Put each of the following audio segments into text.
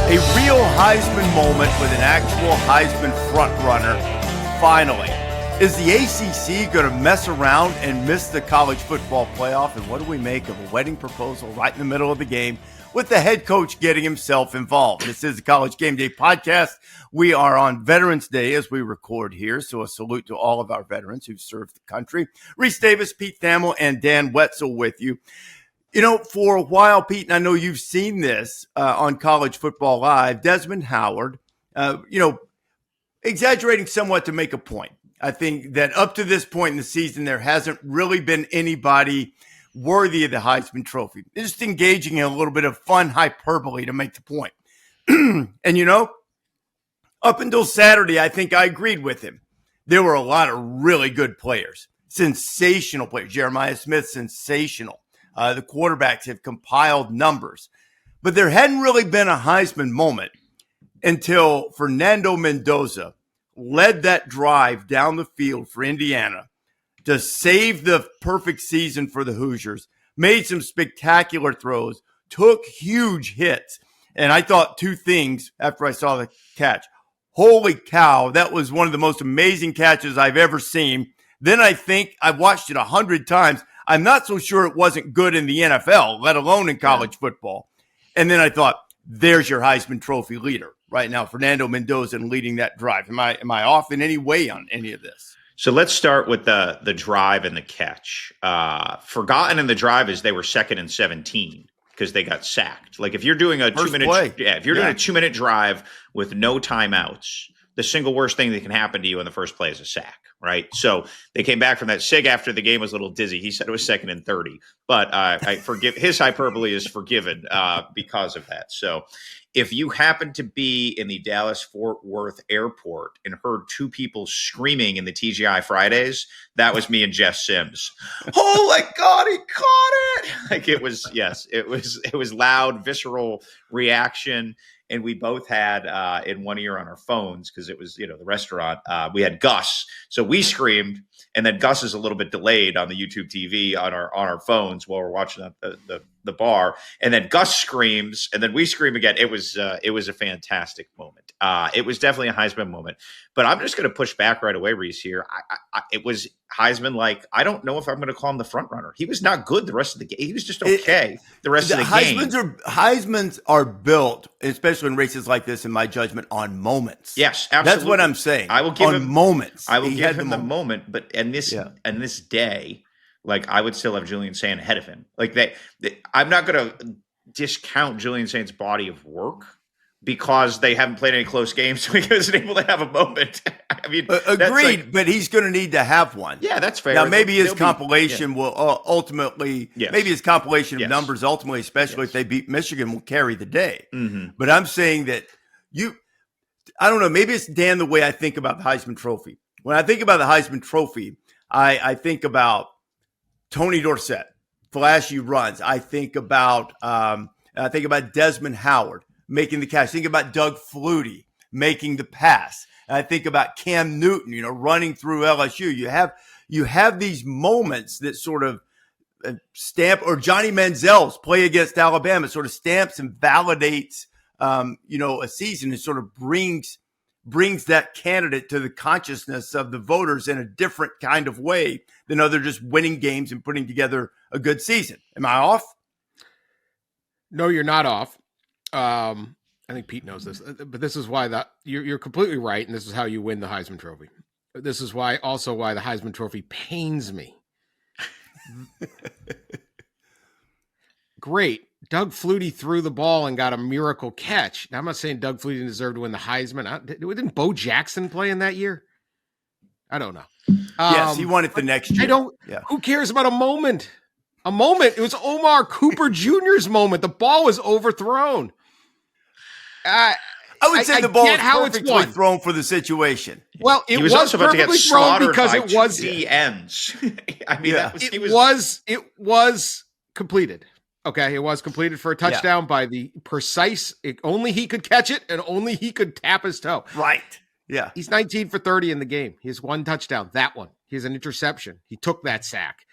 A real Heisman moment with an actual Heisman frontrunner, finally. Is the ACC going to mess around and miss the college football playoff? And what do we make of a wedding proposal right in the middle of the game with the head coach getting himself involved? This is the College GameDay Podcast. We are on Veterans Day as we record here, so a salute to all of our veterans who've served the country. Rece Davis, Pete Thamel, and Dan Wetzel with you. You know, for a while, Pete, and I know you've seen this on College Football Live, Desmond Howard, exaggerating somewhat to make a point. I think that up to this point in the season, there hasn't really been anybody worthy of the Heisman Trophy. Just engaging in a little bit of fun hyperbole to make the point. And, up until Saturday, I think I agreed with him. There were a lot of really good players, sensational players. Jeremiah Smith, sensational. The quarterbacks have compiled numbers. But there hadn't really been a Heisman moment until Fernando Mendoza led that drive down the field for Indiana to save the perfect season for the Hoosiers, made some spectacular throws, took huge hits. And I thought two things after I saw the catch. Holy cow, that was one of the most amazing catches I've ever seen. Then I think I've watched it 100 times. I'm not so sure it wasn't good in the NFL, let alone in college football. And then I thought, there's your Heisman Trophy leader right now, Fernando Mendoza, leading that drive. Am I off in any way on any of this? So let's start with the drive and the catch. Forgotten in the drive is they were 2nd and 17 because they got sacked. Like if you're doing a First 2 minute, play. if you're doing a 2 minute drive with no timeouts, the single worst thing that can happen to you in the first play is a sack, right? So they came back from that. Sig after the game was a little dizzy. He said it was 2nd and 30, but I forgive his hyperbole is forgiven because of that. So if you happen to be in the Dallas-Fort Worth airport and heard two people screaming in the TGI Fridays, that was me and Jeff Sims. Oh my God, he caught it! Like it was, yes, it was loud, visceral reaction. And we both had in one ear on our phones because it was, the restaurant. We had Gus, so we screamed, and then Gus is a little bit delayed on the YouTube TV on our phones while we're watching the bar. And then Gus screams, and then we scream again. It was a fantastic moment. It was definitely a Heisman moment. But I'm just going to push back right away, Rece. Here, it was Heisman. Like I don't know if I'm going to call him the front runner. He was not good the rest of the game. He was just okay the rest of the game. Heismans are built, especially in races like this, in my judgment, on moments. Yes, absolutely. That's what I'm saying. I will give him moments. I will give him the moment, but in this day, like I would still have Julian Saint ahead of him. Like I'm not going to discount Julian Saint's body of work because they haven't played any close games, so he wasn't able to have a moment. I mean, agreed, but he's going to need to have one. Yeah, that's fair. Now, maybe his compilation will ultimately, maybe his compilation of numbers ultimately, especially if they beat Michigan, will carry the day. Mm-hmm. But I'm saying that I don't know, maybe it's Dan the way I think about the Heisman Trophy. When I think about the Heisman Trophy, I think about Tony Dorsett, flashy runs. I think about Desmond Howard making the catch. Think about Doug Flutie making the pass. And I think about Cam Newton, running through LSU. You have these moments that sort of stamp, or Johnny Manziel's play against Alabama sort of stamps and validates, a season and sort of brings that candidate to the consciousness of the voters in a different kind of way than other just winning games and putting together a good season. Am I off? No, you're not off. I think Pete knows this, but this is why you're completely right, and this is how you win the Heisman Trophy. This is why the Heisman Trophy pains me. Great. Doug Flutie threw the ball and got a miracle catch. Now, I'm not saying Doug Flutie deserved to win the Heisman. Didn't Bo Jackson play in that year? I don't know. Yes, he won it the next year. Who cares about a moment? A moment. It was Omar Cooper Jr.'s moment. The ball was overthrown. I would say the ball was perfectly thrown for the situation. Well, it was also about to get slaughtered because by it was DNs. I mean, it was completed. Okay, it was completed for a touchdown by the precise. Only he could catch it, and only he could tap his toe. Right. Yeah. He's 19 for 30 in the game. He has one touchdown. That one. He has an interception. He took that sack.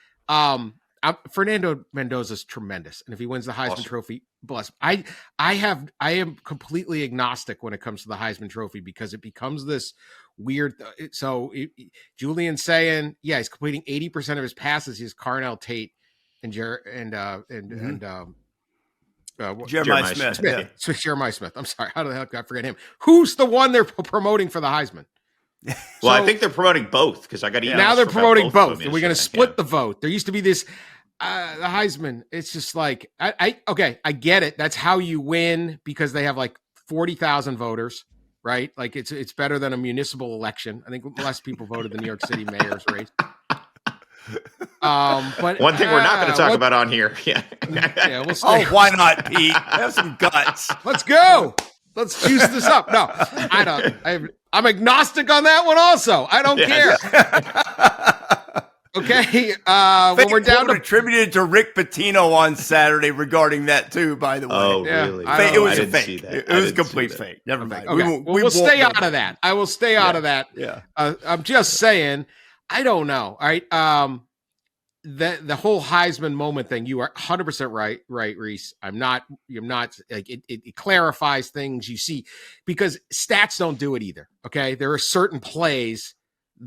Fernando Mendoza is tremendous, and if he wins the Heisman Trophy, bless. I am completely agnostic when it comes to the Heisman Trophy because it becomes this weird. Julian's saying, yeah, he's completing 80% of his passes. He's Carnell Tate and Jeremiah Smith. Yeah. So Jeremiah Smith. I'm sorry. How the heck did I forget him? Who's the one they're promoting for the Heisman? Well, I think they're promoting both because I got emails. Now they're promoting both. And we're going to split the vote. There used to be this the Heisman. It's just like okay, I get it. That's how you win because they have like 40,000 voters, right? Like it's better than a municipal election. I think less people voted the New York City mayor's race. But one thing we're not going to talk about on here. Yeah. We'll stay. Why not, Pete? Have some guts. Let's go. Let's juice this up. No, I don't. I'm agnostic on that one also. I don't care. Okay. When we're down to attributed to Rick Pitino on Saturday regarding that too, by the way. Oh, really? It was a fake. It was a complete fake. Never mind. Okay. We'll stay out of that. I will stay out of that. Yeah. I'm just saying, I don't know. All right. The whole Heisman moment thing, you are 100% right, Rece. I'm not like it clarifies things you see because stats don't do it either. Okay. There are certain plays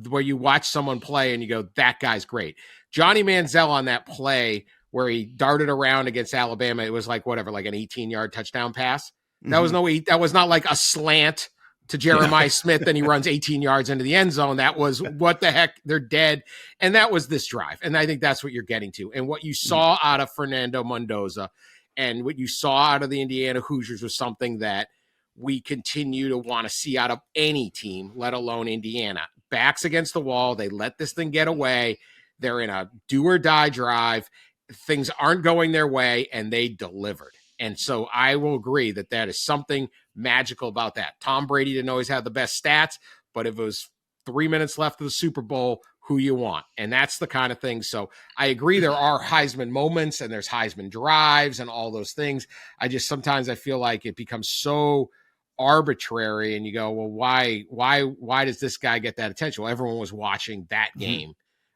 where you watch someone play and you go, that guy's great. Johnny Manziel on that play where he darted around against Alabama, it was like whatever, like an 18-yard touchdown pass. That was that was not like a slant to Jeremiah Smith, then he runs 18 yards into the end zone. That was what the heck, they're dead. And that was this drive. And I think that's what you're getting to. And what you saw out of Fernando Mendoza and what you saw out of the Indiana Hoosiers was something that we continue to want to see out of any team, let alone Indiana. Backs against the wall. They let this thing get away. They're in a do or die drive. Things aren't going their way, and they delivered. And so I will agree that is something magical about that. Tom Brady didn't always have the best stats, but if it was 3 minutes left of the Super Bowl, who you want? And that's the kind of thing. So I agree there are Heisman moments and there's Heisman drives and all those things. Sometimes I feel like it becomes so arbitrary and you go, well, why does this guy get that attention? Well, everyone was watching that game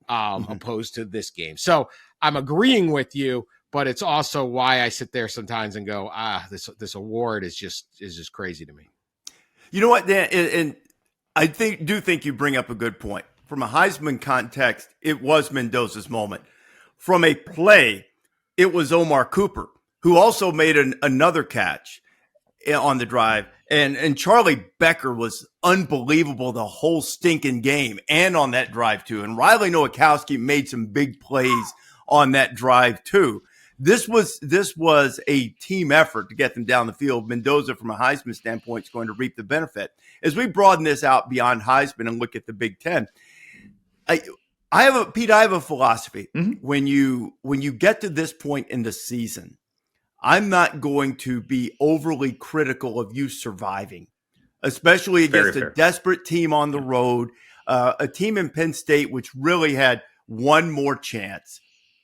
opposed to this game. So I'm agreeing with you, but it's also why I sit there sometimes and go, this award is just crazy to me. You know what, Dan? And I do think you bring up a good point. From a Heisman context, it was Mendoza's moment. From a play, it was Omar Cooper, who also made another catch on the drive. And Charlie Becker was unbelievable the whole stinking game and on that drive too. And Riley Nowakowski made some big plays on that drive too. This was a team effort to get them down the field. Mendoza, from a Heisman standpoint, is going to reap the benefit. As we broaden this out beyond Heisman and look at the Big Ten, I have a philosophy. When you get to this point in the season, I'm not going to be overly critical of you surviving, especially against a desperate team on the road, a team in Penn State which really had one more chance.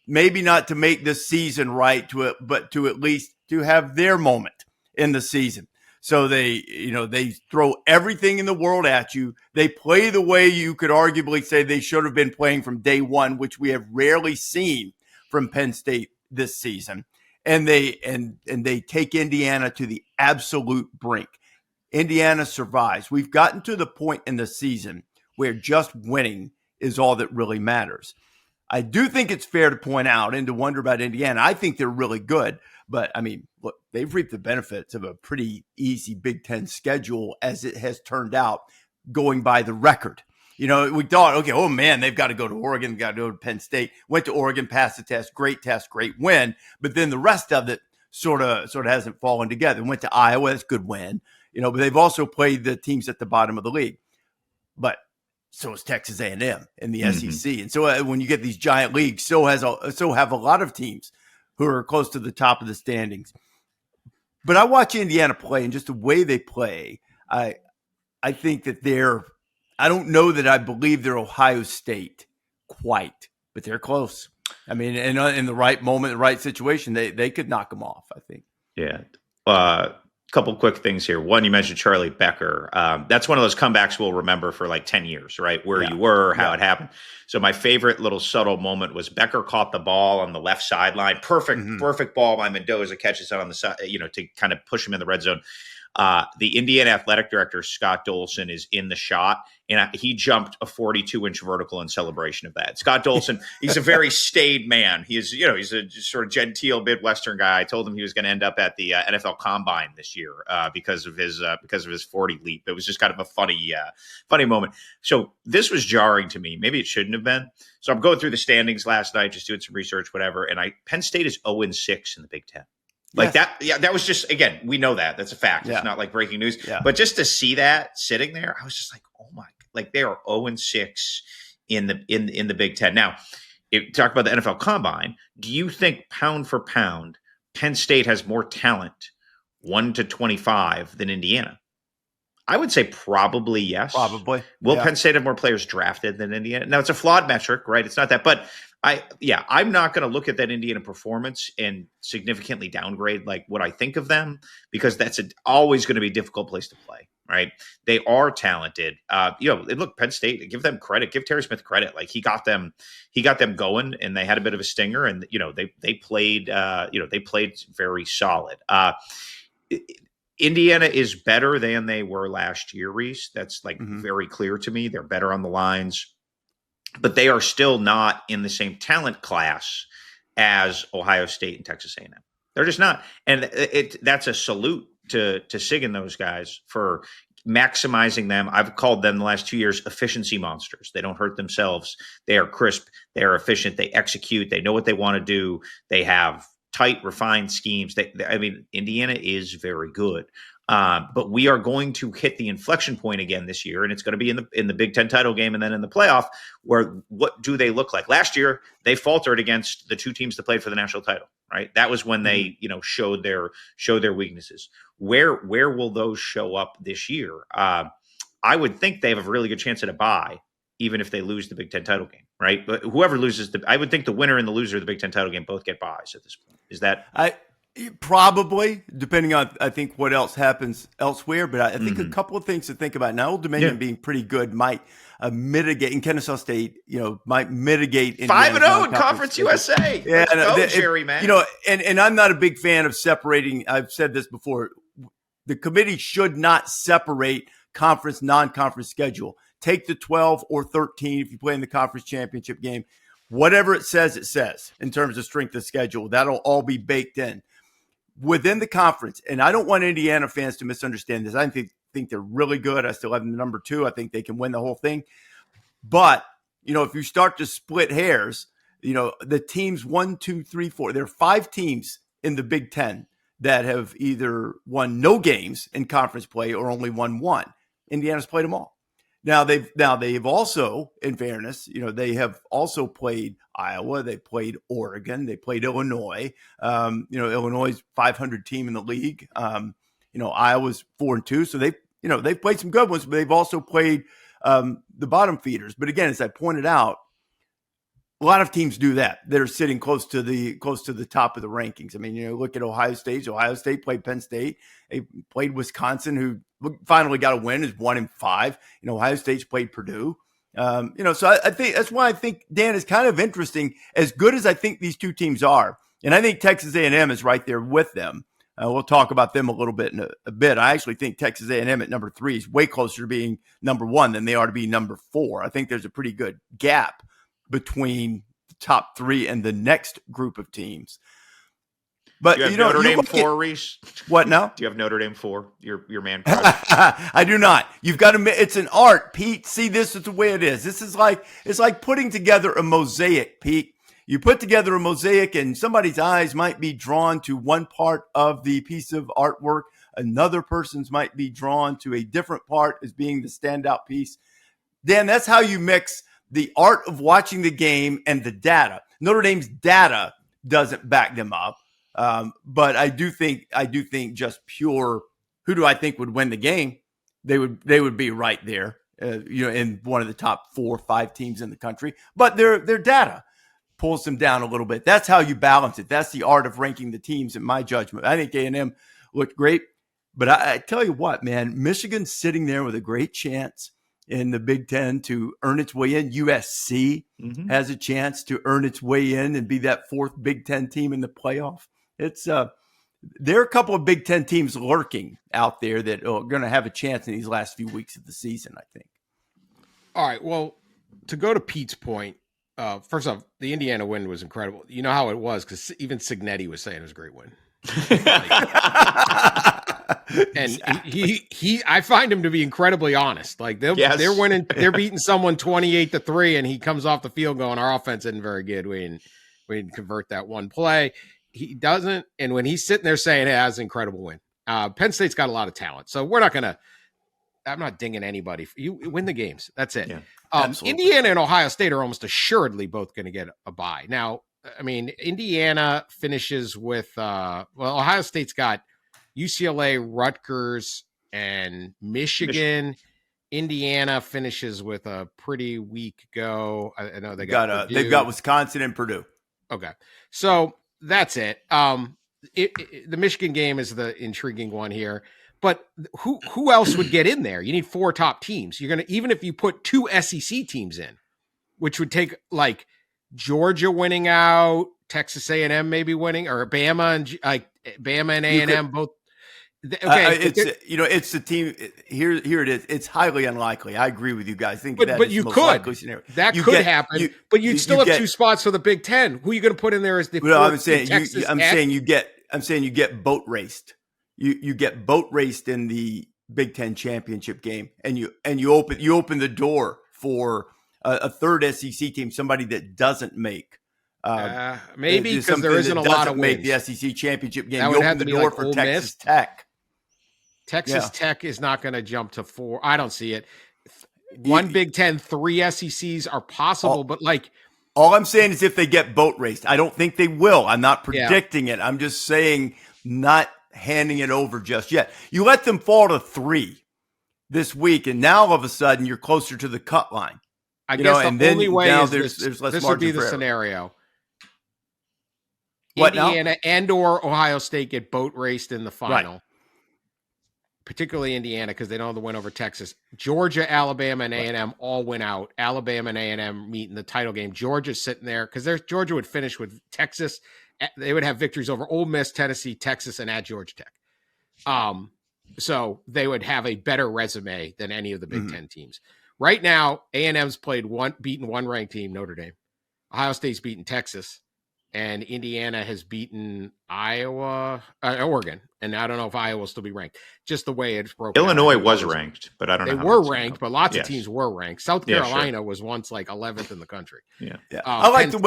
Maybe not to make this season right, but to at least to have their moment in the season. So they throw everything in the world at you. They play the way you could arguably say they should have been playing from day one, which we have rarely seen from Penn State this season. And they take Indiana to the absolute brink. Indiana survives. We've gotten to the point in the season where just winning is all that really matters. I do think it's fair to point out and to wonder about Indiana. I think they're really good, but I mean, look, they've reaped the benefits of a pretty easy Big Ten schedule as it has turned out, going by the record. We thought, okay, oh man, they've got to go to Oregon, they've got to go to Penn State. Went to Oregon, passed the test, great win. But then the rest of it sort of hasn't fallen together. Went to Iowa, that's a good win. But they've also played the teams at the bottom of the league. But so is Texas A&M in the SEC. And so when you get these giant leagues, so have a lot of teams who are close to the top of the standings. But I watch Indiana play, and just the way they play, I think that I don't know that I believe they're Ohio State quite, but they're close. I mean, in the right moment, the right situation, they could knock them off, I think. Yeah. couple quick things here. One, you mentioned Charlie Becker. That's one of those comebacks we'll remember for like 10 years, right? Where you were, how it happened. So my favorite little subtle moment was Becker caught the ball on the left sideline. Perfect ball by Mendoza, catches it on the side, to kind of push him in the red zone. The Indiana athletic director, Scott Dolson, is in the shot, and he jumped a 42-inch vertical in celebration of that. Scott Dolson, he's a very staid man. He's a sort of genteel Midwestern guy. I told him he was going to end up at the NFL Combine this year because of his 40 leap. It was just kind of a funny moment. So this was jarring to me. Maybe it shouldn't have been. So I'm going through the standings last night, just doing some research, whatever, and Penn State is 0-6 in the Big Ten. Like that, that was just, again, we know that. That's a fact. It's not like breaking news. Yeah. But just to see that sitting there, I was just like, oh my, like they are 0-6 in the Big Ten. Now, if talk about the NFL Combine, do you think pound for pound, Penn State has more talent 1 to 25 than Indiana? I would say probably yes. Probably. Will Penn State have more players drafted than Indiana? Now, it's a flawed metric, right? It's not that, but I'm not going to look at that Indiana performance and significantly downgrade like what I think of them, because that's always going to be a difficult place to play, right? They are talented. Look, Penn State, give them credit, give Terry Smith credit. Like he got them going, and they had a bit of a stinger, and they played very solid. Indiana is better than they were last year, Rece. That's very clear to me. They're better on the lines. But they are still not in the same talent class as Ohio State and Texas A&M. They're just not. And that's a salute to Sig and those guys for maximizing them. I've called them the last 2 years efficiency monsters. They don't hurt themselves. They are crisp. They are efficient. They execute. They know what they want to do. They have tight, refined schemes. Indiana is very good. But we are going to hit the inflection point again this year, and it's going to be in the Big Ten title game and then in the playoff, where what do they look like? Last year, they faltered against the two teams that played for the national title, right? That was when they, showed their weaknesses. Where will those show up this year? I would think they have a really good chance at a bye, even if they lose the Big Ten title game, right? But whoever loses I would think the winner and the loser of the Big Ten title game both get byes at this point. Is that probably, depending on, I think, what else happens elsewhere. But I think a couple of things to think about. Now, Old Dominion being pretty good might mitigate, and Kennesaw State, might mitigate. 5-0 in Conference USA. Yeah, Let's go, Jerry, man. And I'm not a big fan of separating. I've said this before. The committee should not separate conference, non-conference schedule. Take the 12 or 13 if you play in the conference championship game. Whatever it says in terms of strength of schedule. That'll all be baked in within the conference. And I don't want Indiana fans to misunderstand this. I think they're really good. I still have them number 2. I think they can win the whole thing. But, if you start to split hairs, the teams 1, 2, 3, 4, there are 5 teams in the Big Ten that have either won no games in conference play or only won 1. Indiana's played them all. Now they've also, in fairness, they have also played Iowa, they played Oregon, they played Illinois. Illinois' 500 team in the league. Iowa's 4-2, so they've played some good ones, but they've also played the bottom feeders. But again, as I pointed out, a lot of teams do that. They're sitting close to the top of the rankings. I mean, look at Ohio State. Ohio State played Penn State. They played Wisconsin, who finally got a win, is 1-5. Ohio State's played Purdue. So I think that's why I think, Dan, is kind of interesting. As good as I think these two teams are, and I think Texas A&M is right there with them. We'll talk about them a little bit in a bit. I actually think Texas A&M at number 3 is way closer to being number 1 than they are to be number 4. I think there's a pretty good gap between the top 3 and the next group of teams. But do you have Notre Dame 4, Rece? What now? Do you have Notre Dame 4? Your man crush? I do not. You've got to. It's an art, Pete. See, this is the way it is. It's like putting together a mosaic, Pete. You put together a mosaic, and somebody's eyes might be drawn to one part of the piece of artwork. Another person's might be drawn to a different part as being the standout piece. Dan, that's how you mix the art of watching the game and the data. Notre Dame's data doesn't back them up. But I do think just pure, who do I think would win the game? They would be right there, in one of the top 4 or 5 teams in the country. But their data pulls them down a little bit. That's how you balance it. That's the art of ranking the teams, in my judgment. I think A&M looked great. But I tell you what, man, Michigan's sitting there with a great chance in the Big Ten to earn its way in. USC has a chance to earn its way in and be that fourth Big Ten team in the playoff. There are a couple of Big Ten teams lurking out there that are going to have a chance in these last few weeks of the season, I think. All right. Well, to go to Pete's point, first off, the Indiana win was incredible. You know how it was, because even Signetti was saying it was a great win. And I find him to be incredibly honest. Like they're winning, they're beating someone 28-3, and he comes off the field going, "Our offense isn't very good. We didn't convert that one play." He doesn't, and when he's sitting there saying, "Hey, that's an incredible win," Penn State's got a lot of talent, so we're not gonna. I'm not dinging anybody. You win the games. That's it. Yeah, Indiana and Ohio State are almost assuredly both going to get a bye. Now, I mean, Indiana finishes with Ohio State's got UCLA, Rutgers, and Michigan. Indiana finishes with a pretty weak go. I know they've got Wisconsin and Purdue. Okay, so that's it. The Michigan game is the intriguing one here. But who else would get in there? You need 4 top teams. You're gonna, even if you put 2 SEC teams in, which would take like Georgia winning out, Texas A&M maybe winning, or Bama and A&M both. Okay, it's the team. Here it is. It's highly unlikely. I agree with you guys. I think but you could. That could happen. But you'd still have 2 spots for the Big Ten. Who are you going to put in there as the? Well, I'm saying you get boat raced. You get boat raced in the Big Ten championship game, and you open the door for a third SEC team, somebody that doesn't make maybe because there isn't a lot of wins. Make the SEC championship game. You open the door for Texas Tech. Texas Tech is not going to jump to 4. I don't see it. One Big Ten, 3 SECs are possible, but like all I'm saying is if they get boat raced, I don't think they will. I'm not predicting it. I'm just saying not handing it over just yet. You let them fall to 3 this week, and now all of a sudden you're closer to the cut line. I guess the only way is there's less. This would be the scenario. Indiana and or Ohio State get boat raced in the final. Right. Particularly Indiana, because they don't have the win over Texas. Georgia, Alabama, and A&M all win out. Alabama and A&M meet in the title game. Georgia's sitting there because Georgia would finish with Texas. They would have victories over Ole Miss, Tennessee, Texas, and at Georgia Tech. So they would have a better resume than any of the Big Ten teams. Right now, A&M's beaten one ranked team, Notre Dame. Ohio State's beaten Texas. And Indiana has beaten Oregon. And I don't know if Iowa will still be ranked. Just the way it's broken. Illinois was ranked, but I don't know. They were ranked, but lots of teams were ranked. South Carolina was once like 11th in the country. Yeah. I like the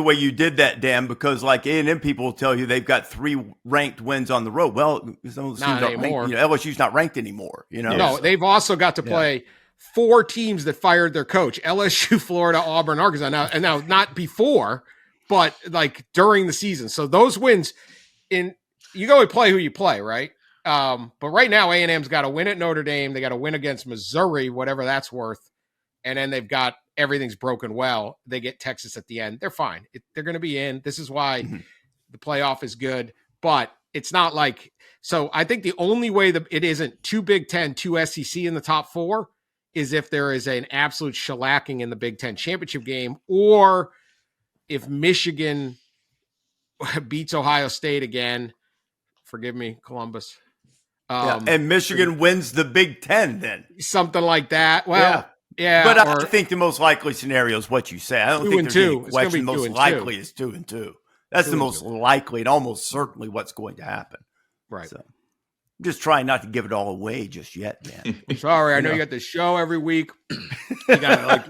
way you did that, Dan, because like A&M people will tell you they've got 3 ranked wins on the road. Well, not anymore. LSU's not ranked anymore. No, they've also got to play 4 teams that fired their coach: LSU, Florida, Auburn, Arkansas. Now not before, but like during the season. So those wins, you go and play who you play, right? But right now, A&M's got to win at Notre Dame. They got to win against Missouri, whatever that's worth, and then they've got everything's broken well. They get Texas at the end. They're fine. They're going to be in. This is why the playoff is good, but it's not like. So I think the only way that it isn't 2 Big Ten, 2 SEC in the top 4 is if there is an absolute shellacking in the Big Ten championship game, or if Michigan beats Ohio State again. Forgive me, Columbus. And Michigan wins the Big Ten then. Something like that. Well, yeah. But I think the most likely scenario is what you say. I don't think there's any question. The most likely is 2-2. That's the most likely and almost certainly what's going to happen. Right. So. Just trying not to give it all away just yet, man. Sorry, I know you got the show every week. You got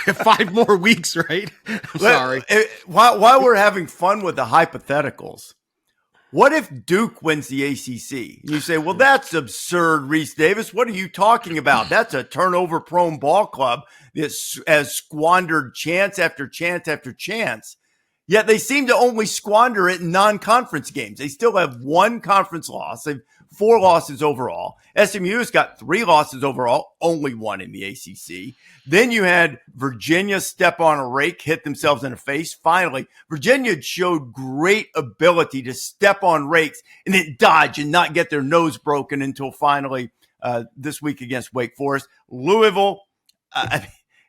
5 more weeks, right? I'm sorry. While we're having fun with the hypotheticals, what if Duke wins the ACC? You say, well, that's absurd, Rece Davis. What are you talking about? That's a turnover-prone ball club that has squandered chance after chance after chance. Yet they seem to only squander it in non-conference games. They still have 1 conference loss. They've 4 losses overall. SMU's got 3 losses overall, only 1 in the ACC. Then you had Virginia step on a rake, hit themselves in the face. Finally, Virginia showed great ability to step on rakes and then dodge and not get their nose broken until finally this week against Wake Forest. Louisville,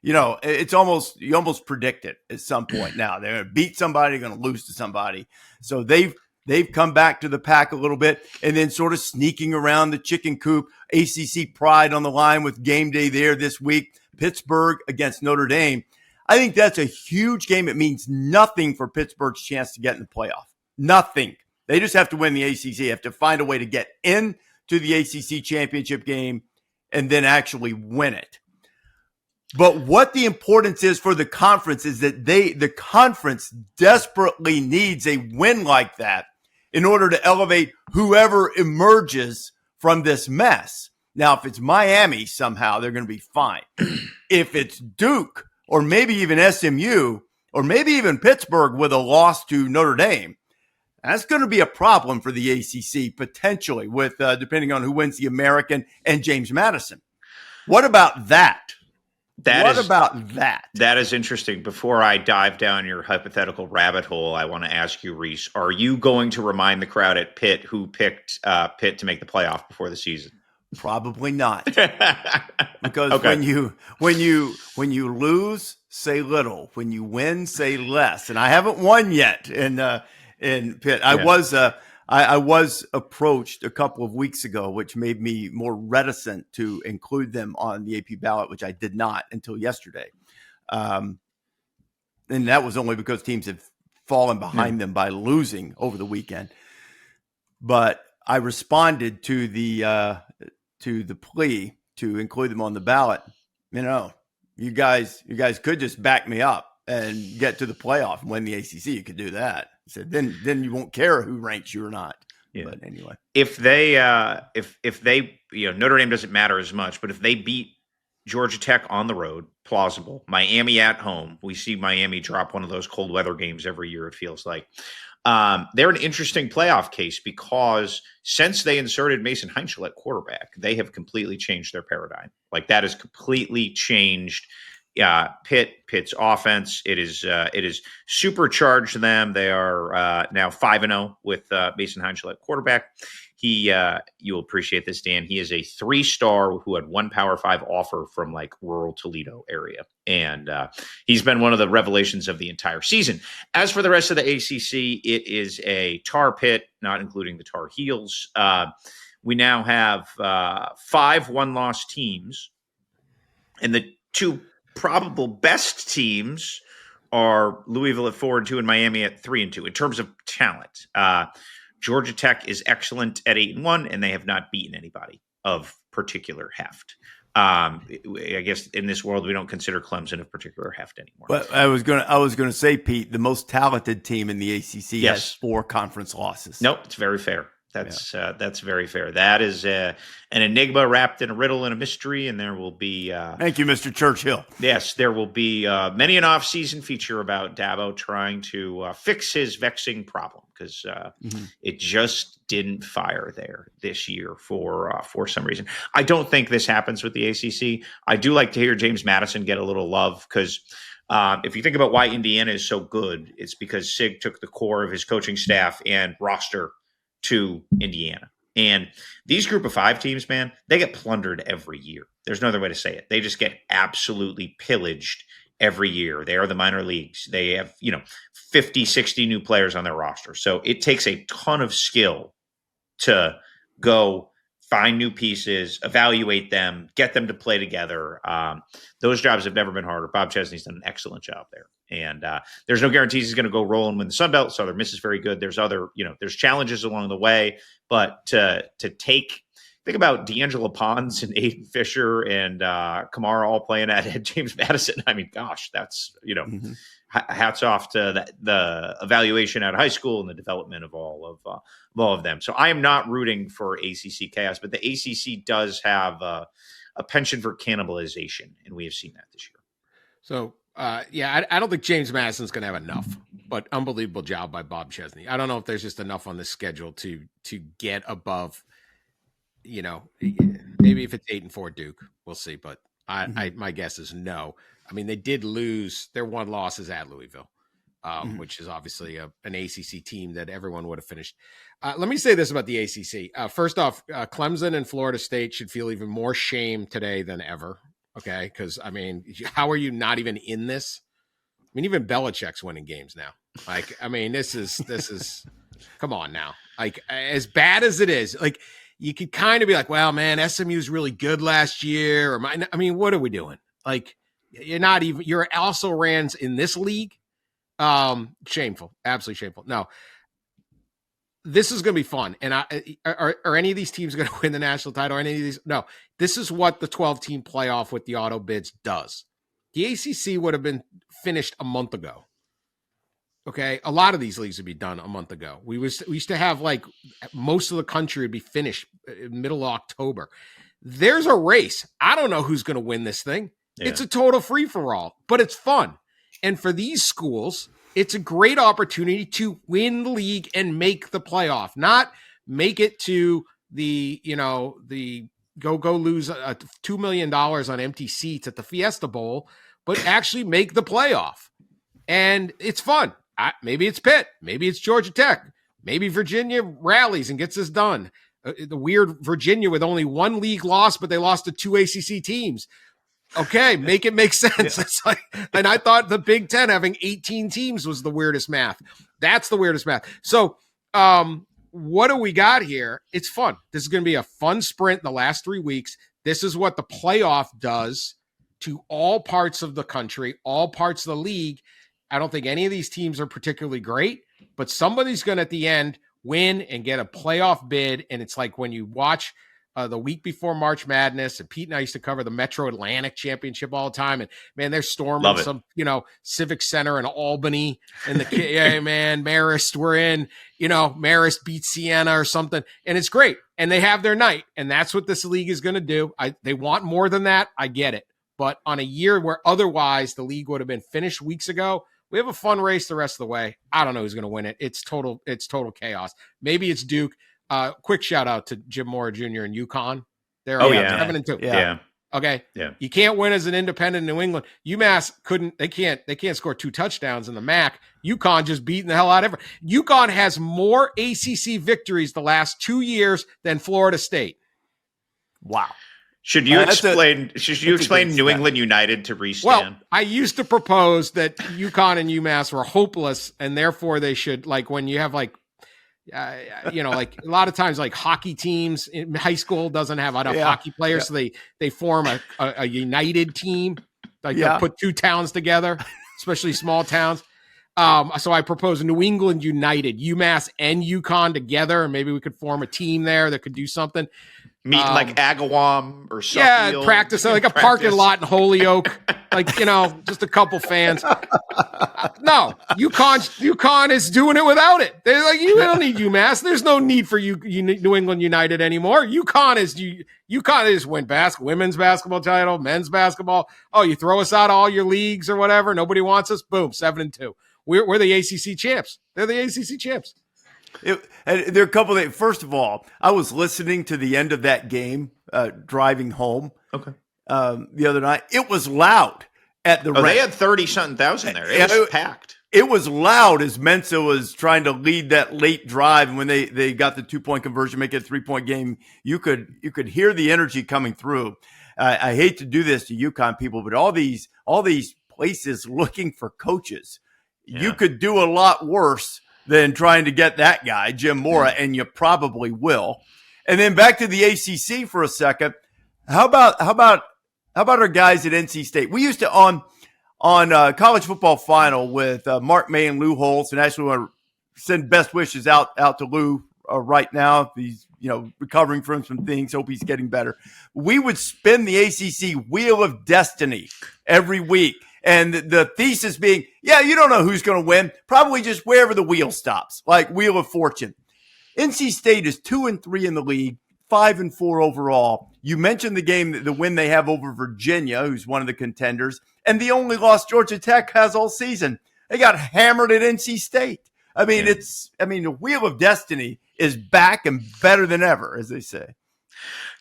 it's almost, you almost predict it at some point now. They're going to beat somebody, going to lose to somebody. So they've come back to the pack a little bit and then sort of sneaking around the chicken coop. ACC pride on the line with game day there this week. Pittsburgh against Notre Dame. I think that's a huge game. It means nothing for Pittsburgh's chance to get in the playoff. Nothing. They just have to win the ACC. They have to find a way to get into the ACC championship game and then actually win it. But what the importance is for the conference is that the conference desperately needs a win like that in order to elevate whoever emerges from this mess. Now, if it's Miami, somehow they're going to be fine. If it's Duke or maybe even SMU or maybe even Pittsburgh with a loss to Notre Dame, that's going to be a problem for the ACC potentially with depending on who wins the American and James Madison. What about that? About that? That is interesting. Before I dive down your hypothetical rabbit hole, I want to ask you, Rece, are you going to remind the crowd at Pitt who picked Pitt to make the playoff before the season? Probably not. Because when you lose, say little. When you win, say less. And I haven't won yet in Pitt. I was approached a couple of weeks ago, which made me more reticent to include them on the AP ballot, which I did not until yesterday. And that was only because teams have fallen behind them by losing over the weekend. But I responded to the plea to include them on the ballot. You guys could just back me up and get to the playoff and win the ACC. You could do that. I said, then you won't care who ranks you or not. Yeah. But anyway, if they Notre Dame doesn't matter as much, but if they beat Georgia Tech on the road, plausible. Miami at home, we see Miami drop one of those cold weather games every year. It feels like they're an interesting playoff case because since they inserted Mason Heinschel at quarterback, they have completely changed their paradigm. Like that has completely changed. Pitt's offense. It is supercharged them. They are now 5-0 with Mason Heinschel at quarterback. You'll appreciate this, Dan. He is a 3-star who had 1 Power 5 offer from like rural Toledo area, and he's been one of the revelations of the entire season. As for the rest of the ACC, it is a tar pit, not including the Tar Heels. We now have 5 one-loss teams, and the 2 probable best teams are Louisville at 4-2 and Miami at 3-2 in terms of talent. Georgia Tech is excellent at 8-1, and they have not beaten anybody of particular heft. I guess in this world we don't consider Clemson of particular heft anymore. But I was gonna say, Pete, the most talented team in the ACC has 4 conference losses. Nope, it's very fair. That's very fair. That is an enigma wrapped in a riddle and a mystery, and there will be. Thank you, Mr. Churchill. Yes, there will be many an off-season feature about Dabo trying to fix his vexing problem because it just didn't fire there this year for some reason. I don't think this happens with the ACC. I do like to hear James Madison get a little love because. If you think about why Indiana is so good, it's because Sig took the core of his coaching staff and roster to Indiana. And these group of 5 teams, man, they get plundered every year. There's no other way to say it. They just get absolutely pillaged every year. They are the minor leagues. They have, 50, 60 new players on their roster. So it takes a ton of skill to go find new pieces, evaluate them, get them to play together. Those jobs have never been harder. Bob Chesney's done an excellent job there. And there's no guarantees he's going to go roll and win the Sun Belt. Southern Miss is very good. There's other, there's challenges along the way. But to think about D'Angelo Pons and Aiden Fisher and Kamara all playing at James Madison. I mean, gosh, that's, hats off to the evaluation out of high school and the development of all of them. So I am not rooting for ACC chaos, but the ACC does have a penchant for cannibalization, and we have seen that this year. So, I don't think James Madison's going to have enough, but unbelievable job by Bob Chesney. I don't know if there's just enough on the schedule to get above maybe if it's 8-4 Duke, we'll see. But my guess is no. I mean, they did lose. Their one loss is at Louisville, which is obviously an ACC team that everyone would have finished. Let me say this about the ACC. First off, Clemson and Florida State should feel even more shame today than ever. Okay, because I mean, how are you not even in this? I mean, even Belichick's winning games now. Like, I mean, this is come on now. Like, as bad as it is, like, you could kind of be like, well, man, SMU is really good last year. I mean, what are we doing? Like, you're also rans in this league. Shameful, absolutely shameful. No, this is going to be fun. And are any of these teams going to win the national title? Or any of these? No, this is what the 12-team playoff with the auto bids does. The ACC would have been finished a month ago. Okay, a lot of these leagues would be done a month ago. We used to have like most of the country would be finished middle of October. There's a race. I don't know who's going to win this thing. Yeah. It's a total free for all, but it's fun. And for these schools, it's a great opportunity to win the league and make the playoff, not make it to the go lose $2 million on empty seats at the Fiesta Bowl, but actually make the playoff. And it's fun. Maybe it's Pitt. Maybe it's Georgia Tech. Maybe Virginia rallies and gets this done. The weird Virginia with only one league loss, but they lost to 2 ACC teams. Okay, make it make sense. Yeah. It's like, and I thought the Big Ten having 18 teams was the weirdest math. That's the weirdest math. So what do we got here? It's fun. This is going to be a fun sprint in the last 3 weeks. This is what the playoff does to all parts of the country, all parts of the league. I don't think any of these teams are particularly great, but somebody's going to, at the end, win and get a playoff bid. And it's like when you watch the week before March Madness, and Pete and I used to cover the Metro Atlantic Championship all the time. And man, they're storming some, Civic Center in Albany, and yeah, man, Marist, we're in, Marist beats Siena or something. And it's great. And they have their night. And that's what this league is going to do. They want more than that. I get it. But on a year where otherwise the league would have been finished weeks ago, we have a fun race the rest of the way. I don't know who's going to win it. It's total chaos. Maybe it's Duke. Quick shout out to Jim Mora Jr. and UConn. They're 7-2. Yeah. Okay. Yeah. You can't win as an independent in New England. UMass they can't score 2 touchdowns in the MAC. UConn just beating the hell out of everyone. UConn has more ACC victories the last 2 years than Florida State. Wow. Should you explain New England United to Rece? Well, I used to propose that UConn and UMass were hopeless, and therefore they should, like, when you have like like a lot of times like hockey teams in high school doesn't have enough hockey players, so they form a united team, like they'll put 2 towns together, especially small towns. So I propose New England United, UMass and UConn together, and maybe we could form a team there that could do something. Meet like Agawam or something. Yeah, practice like a parking lot in Holyoke, like just a couple fans. No, UConn is doing it without it. They're like, you don't need UMass. There's no need for you New England United anymore. UConn is win women's basketball title, men's basketball. Oh, you throw us out of all your leagues or whatever. Nobody wants us. Boom, 7-2. We're the ACC champs. They're the ACC champs. There are a couple of things. First of all, I was listening to the end of that game driving home. Okay. The other night. It was loud at the They had 30-something thousand there. It was packed. It was loud as Mensa was trying to lead that late drive. And when they got the 2-point conversion, make it a 3-point game, you could hear the energy coming through. I hate to do this to UConn people, but all these places looking for coaches, you could do a lot worse than trying to get that guy, Jim Mora, and you probably will. And then back to the ACC for a second. How about our guys at NC State? We used to on College Football Final with Mark May and Lou Holtz, and actually want to send best wishes out to Lou right now. He's recovering from some things. Hope he's getting better. We would spin the ACC Wheel of Destiny every week. And the thesis being, you don't know who's going to win. Probably just wherever the wheel stops, like Wheel of Fortune. NC State is 2-3 in the league, 5-4 overall. You mentioned the win they have over Virginia, who's one of the contenders, and the only loss Georgia Tech has all season. They got hammered at NC State. I mean, the Wheel of Destiny is back and better than ever, as they say.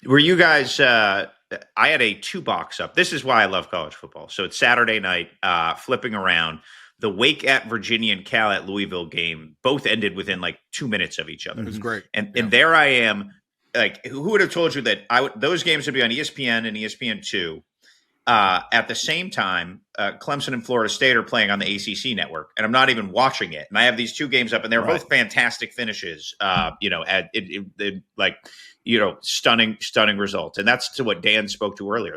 Were you guys? I had a 2-box up. This is why I love college football. So it's Saturday night, flipping around. The Wake at Virginia and Cal at Louisville game both ended within like 2 minutes of each other. It was great. And there I am. Like, who would have told you that those games would be on ESPN and ESPN2 at the same time? Clemson and Florida State are playing on the ACC network, and I'm not even watching it. And I have these 2 games up, and they're both fantastic finishes. Stunning results. And that's to what Dan spoke to earlier.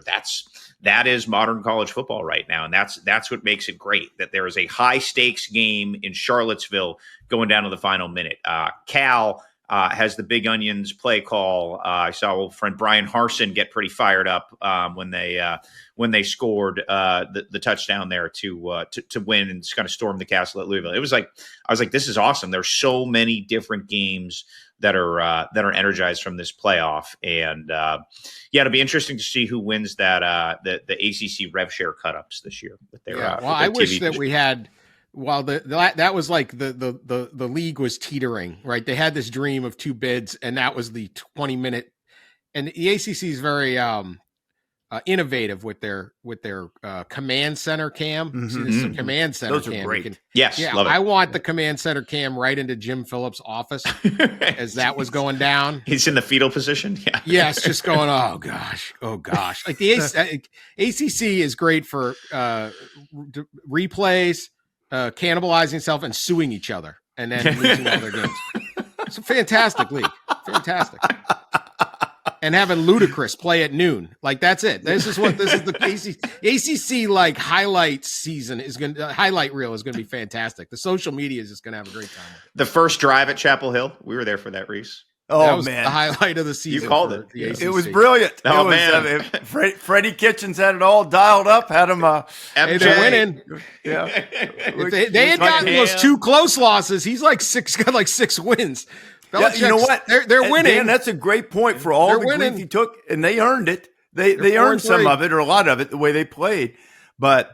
That is modern college football right now. And that's what makes it great, that there is a high stakes game in Charlottesville going down to the final minute. Cal has the Big Onions play call. I saw old friend Brian Harsin get pretty fired up when they scored the touchdown there to win and just kind of storm the castle at Louisville. I was like, this is awesome. There's so many different games that are energized from this playoff, and it'll be interesting to see who wins that the ACC rev share cut-ups this year. I wish that we had. While that was like the league was teetering, right? They had this dream of 2 bids, and that was the 20-minute. And the ACC is very innovative with their command center cam. Mm-hmm. See, this is a command center Those cam. are great. Love it. I want the command center cam right into Jim Phillips' office as that was going down. He's in the fetal position. Yeah. Yes, just going, oh gosh. Like the ACC is great for replays. Cannibalizing itself and suing each other and then losing all their games. It's a fantastic league. Fantastic. And having Ludacris play at noon. Like, that's it. This is the ACC like highlight season highlight reel is going to be fantastic. The social media is just going to have a great time with it. The first drive at Chapel Hill, we were there for that, Reese. Oh, that was man. the highlight of the season. You called it. It was brilliant. Oh, man. Freddie Kitchens had it all dialed up, had him. Hey, they're winning. Yeah. If they had gotten those 2 close losses, he's like got like 6 wins. Yeah, you know what? They're winning. Dan, that's a great point for all the grief he took, and they earned it. They earned some of it, or a lot of it, the way they played. But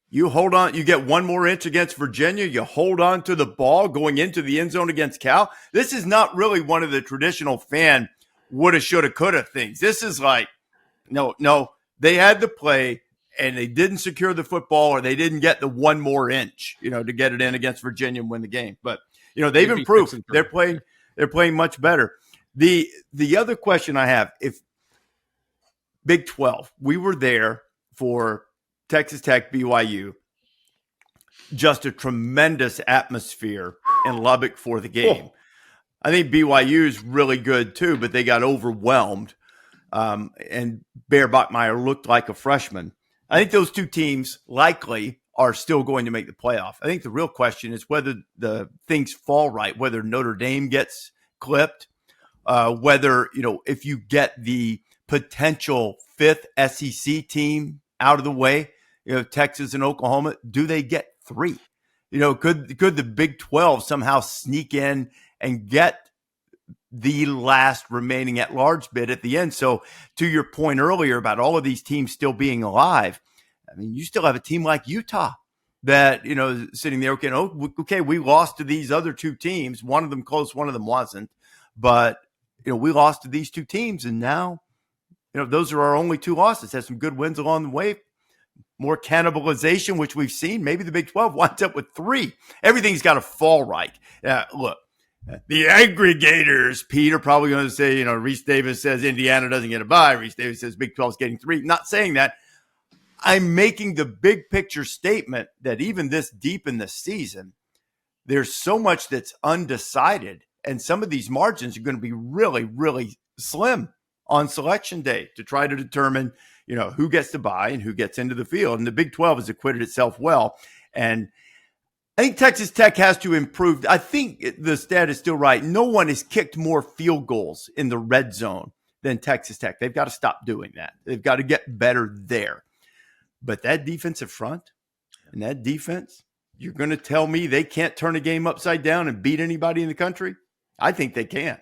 you hold on. You get 1 more inch against Virginia. You hold on to the ball going into the end zone against Cal. This is not really one of the traditional fan woulda, shoulda, coulda things. This is like, no. They had the play, and they didn't secure the football, or they didn't get the 1 more inch, to get it in against Virginia and win the game. But they've improved. They're playing much better. The other question I have, if Big 12, we were there for Texas Tech, BYU, just a tremendous atmosphere in Lubbock for the game. I think BYU is really good too, but they got overwhelmed. And Bear Bachmeier looked like a freshman. I think those 2 teams likely are still going to make the playoff. I think the real question is whether the things fall right, whether Notre Dame gets clipped, whether, if you get the potential 5th SEC team out of the way, Texas and Oklahoma, do they get 3? Could the Big 12 somehow sneak in and get the last remaining at-large bid at the end? So to your point earlier about all of these teams still being alive, I mean, you still have a team like Utah that, sitting there, okay, we lost to these other 2 teams. One of them close, one of them wasn't. But, we lost to these 2 teams, and now, those are our only 2 losses. Had some good wins along the way. More cannibalization, which we've seen. Maybe the Big 12 winds up with 3. Everything's got to fall right. Look, the aggregators, Pete, are probably going to say, Rece Davis says Indiana doesn't get a bye. Rece Davis says Big 12 is getting 3. Not saying that. I'm making the big picture statement that even this deep in the season, there's so much that's undecided. And some of these margins are going to be really, really slim on selection day to try to determine, who gets to bye and who gets into the field. And the Big 12 has acquitted itself well. And I think Texas Tech has to improve. I think the stat is still right. No one has kicked more field goals in the red zone than Texas Tech. They've got to stop doing that. They've got to get better there. But that defensive front and that defense, you're going to tell me they can't turn a game upside down and beat anybody in the country? I think they can.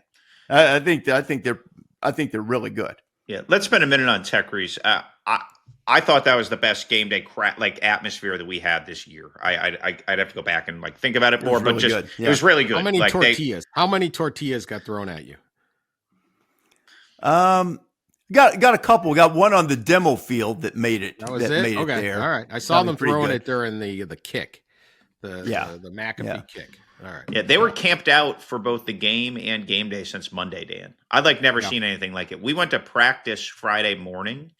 I think they're really good. Yeah, let's spend a minute on Tech, Reese. I thought that was the best game day atmosphere that we had this year. I'd have to go back and think about it more, but really good. Yeah. It was really good. How many tortillas? How many tortillas got thrown at you? Got a couple. Got one on the demo field that made it. That was it? Made Okay. it there. All right. I saw them pretty throwing good. it during the kick. The McAfee kick. All right. Yeah, they were camped out for both the game and game day since Monday, Dan. I'd never seen anything like it. We went to practice Friday morning,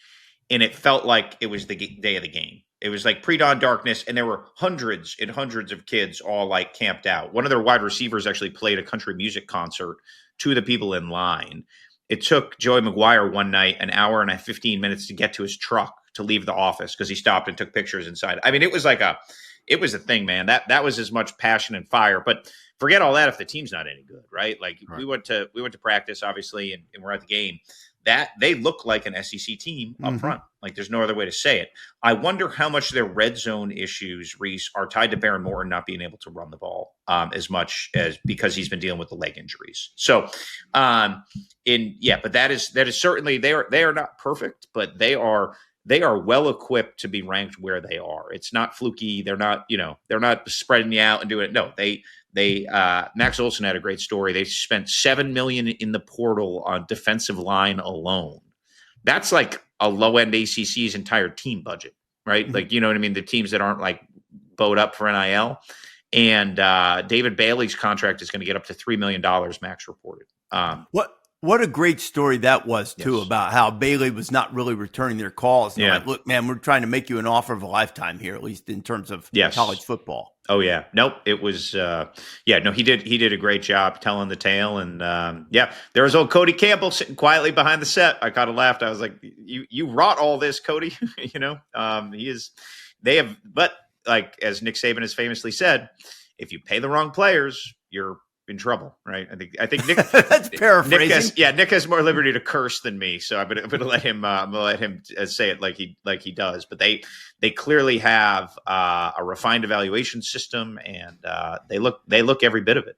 and it felt like it was the day of the game. It was like pre-dawn darkness, and there were hundreds and hundreds of kids all like camped out. One of their wide receivers actually played a country music concert to the people in line. It took Joey McGuire one night an hour and 15 minutes to get to his truck to leave the office because he stopped and took pictures inside. I mean, it was a thing, man. That was as much passion and fire. But forget all that if the team's not any good, right? Like we went to practice, obviously, and we're at the game. That they look like an SEC team up front. Like there's no other way to say it. I wonder how much their red zone issues, Rece, are tied to Baron Morton not being able to run the ball as much as because he's been dealing with the leg injuries. So, but that is certainly they are not perfect, but they are well equipped to be ranked where they are. It's not fluky. They're not spreading you out and doing it. No, they Max Olson had a great story. They spent $7 million in the portal on defensive line alone. That's like a low end ACC's entire team budget, right? Mm-hmm. Like, you know what I mean? The teams that aren't like bowed up for NIL. And David Bailey's contract is going to get up to $3 million, Max reported. What a great story that was, too, about how Bailey was not really returning their calls. And like, look, man, we're trying to make you an offer of a lifetime here, at least in terms of college football. Oh, yeah. Nope. It was, he did a great job telling the tale. And, there was old Cody Campbell sitting quietly behind the set. I kind of laughed. I was like, you wrought all this, Cody. But like, as Nick Saban has famously said, if you pay the wrong players, you're in trouble, right? I think Nick. That's paraphrasing. Nick has more liberty to curse than me, so I'm gonna let him. Say it like he does. But they clearly have a refined evaluation system, and they look every bit of it.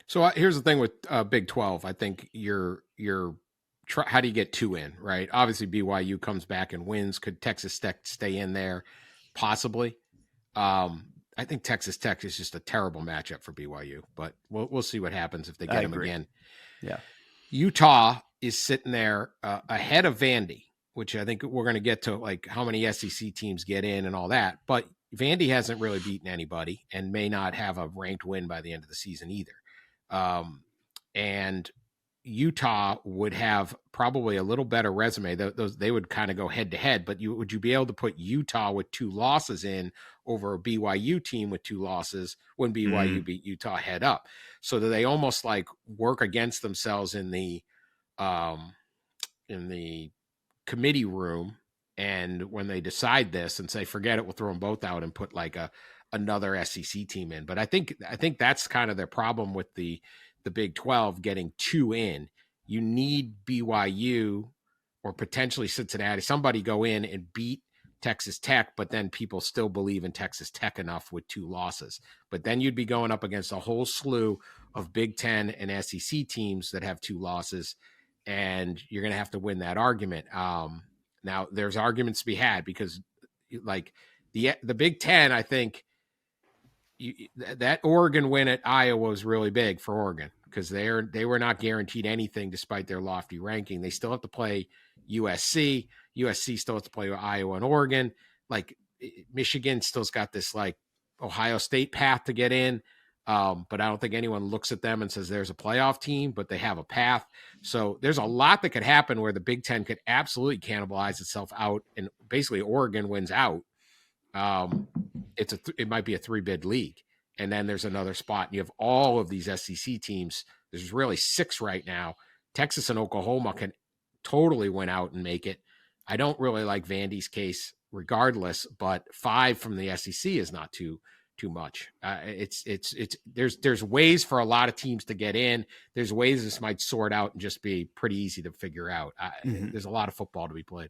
So here's the thing with Big 12. I think how do you get 2 in, right? Obviously, BYU comes back and wins. Could Texas Tech stay in there? Possibly. I think Texas Tech is just a terrible matchup for BYU, but we'll see what happens if they get him again. Yeah. Utah is sitting there ahead of Vandy, which I think we're going to get to, like how many SEC teams get in and all that. But Vandy hasn't really beaten anybody and may not have a ranked win by the end of the season either. And Utah would have probably a little better resume. They would kind of go head to head, but would you be able to put Utah with 2 losses in over a BYU team with 2 losses when BYU beat Utah head up? So that they almost like work against themselves in the committee room. And when they decide this and say, forget it, we'll throw them both out and put like another SEC team in. But I think that's kind of their problem with the Big 12 getting 2 in. You need BYU or potentially Cincinnati, somebody go in and beat Texas Tech, but then people still believe in Texas Tech enough with 2 losses. But then you'd be going up against a whole slew of Big 10 and SEC teams that have 2 losses, and you're going to have to win that argument. Now, there's arguments to be had because, like, the Big 10, I think that Oregon win at Iowa was really big for Oregon because they were not guaranteed anything despite their lofty ranking. They still have to play USC. USC still has to play Iowa and Oregon. Like Michigan still's got this like Ohio State path to get in. But I don't think anyone looks at them and says there's a playoff team, but they have a path. So there's a lot that could happen where the Big Ten could absolutely cannibalize itself out, and basically Oregon wins out. It might be a 3-bid league, and then there's another spot. And you have all of these SEC teams. There's really 6 right now. Texas and Oklahoma can totally win out and make it. I don't really like Vandy's case regardless, but 5 from the SEC is not too much. There's ways for a lot of teams to get in. There's ways this might sort out and just be pretty easy to figure out. There's a lot of football to be played.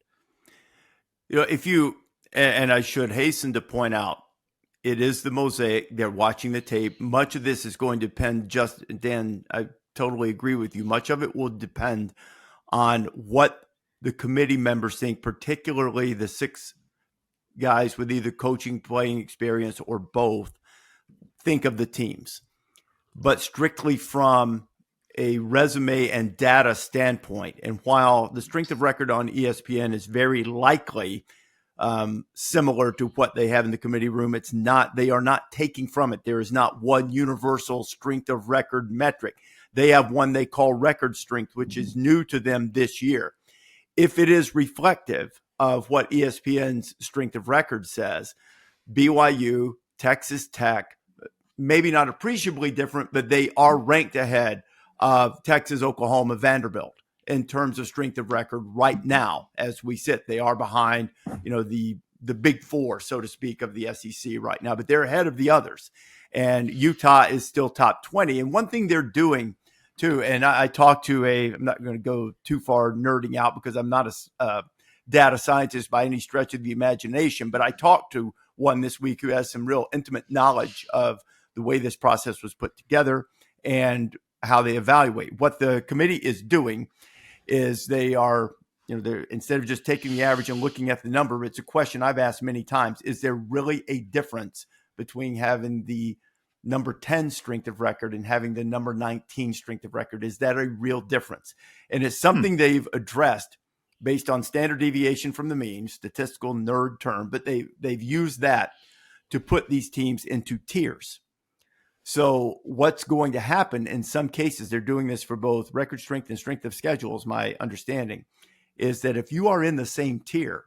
And I should hasten to point out, it is the mosaic. They're watching the tape. Much of this is going to depend, Dan, I totally agree with you. Much of it will depend on what the committee members think, particularly the 6 guys with either coaching, playing experience, or both, think of the teams. But strictly from a resume and data standpoint. And while the strength of record on ESPN is very likely similar to what they have in the committee room, it's not, they are not taking from it. There is not one universal strength of record metric. They have one they call record strength, which is new to them this year. If it is reflective of what ESPN's strength of record says, BYU, Texas Tech, maybe not appreciably different, but they are ranked ahead of Texas, Oklahoma, Vanderbilt in terms of strength of record right now as we sit. They are behind, the big four, so to speak, of the SEC right now, but they're ahead of the others. And Utah is still top 20. And one thing they're doing too, and I talked to I'm not going to go too far nerding out because I'm not a data scientist by any stretch of the imagination, but I talked to one this week who has some real intimate knowledge of the way this process was put together and how they evaluate. What the committee is doing is they are, they're, instead of just taking the average and looking at the number, it's a question I've asked many times. Is there really a difference between having the number 10 strength of record and having the number 19 strength of record? Is that a real difference? And it's something they've addressed based on standard deviation from the mean, statistical nerd term, but they've used that to put these teams into tiers. So what's going to happen in some cases, they're doing this for both record strength and strength of schedule, is my understanding, is that if you are in the same tier,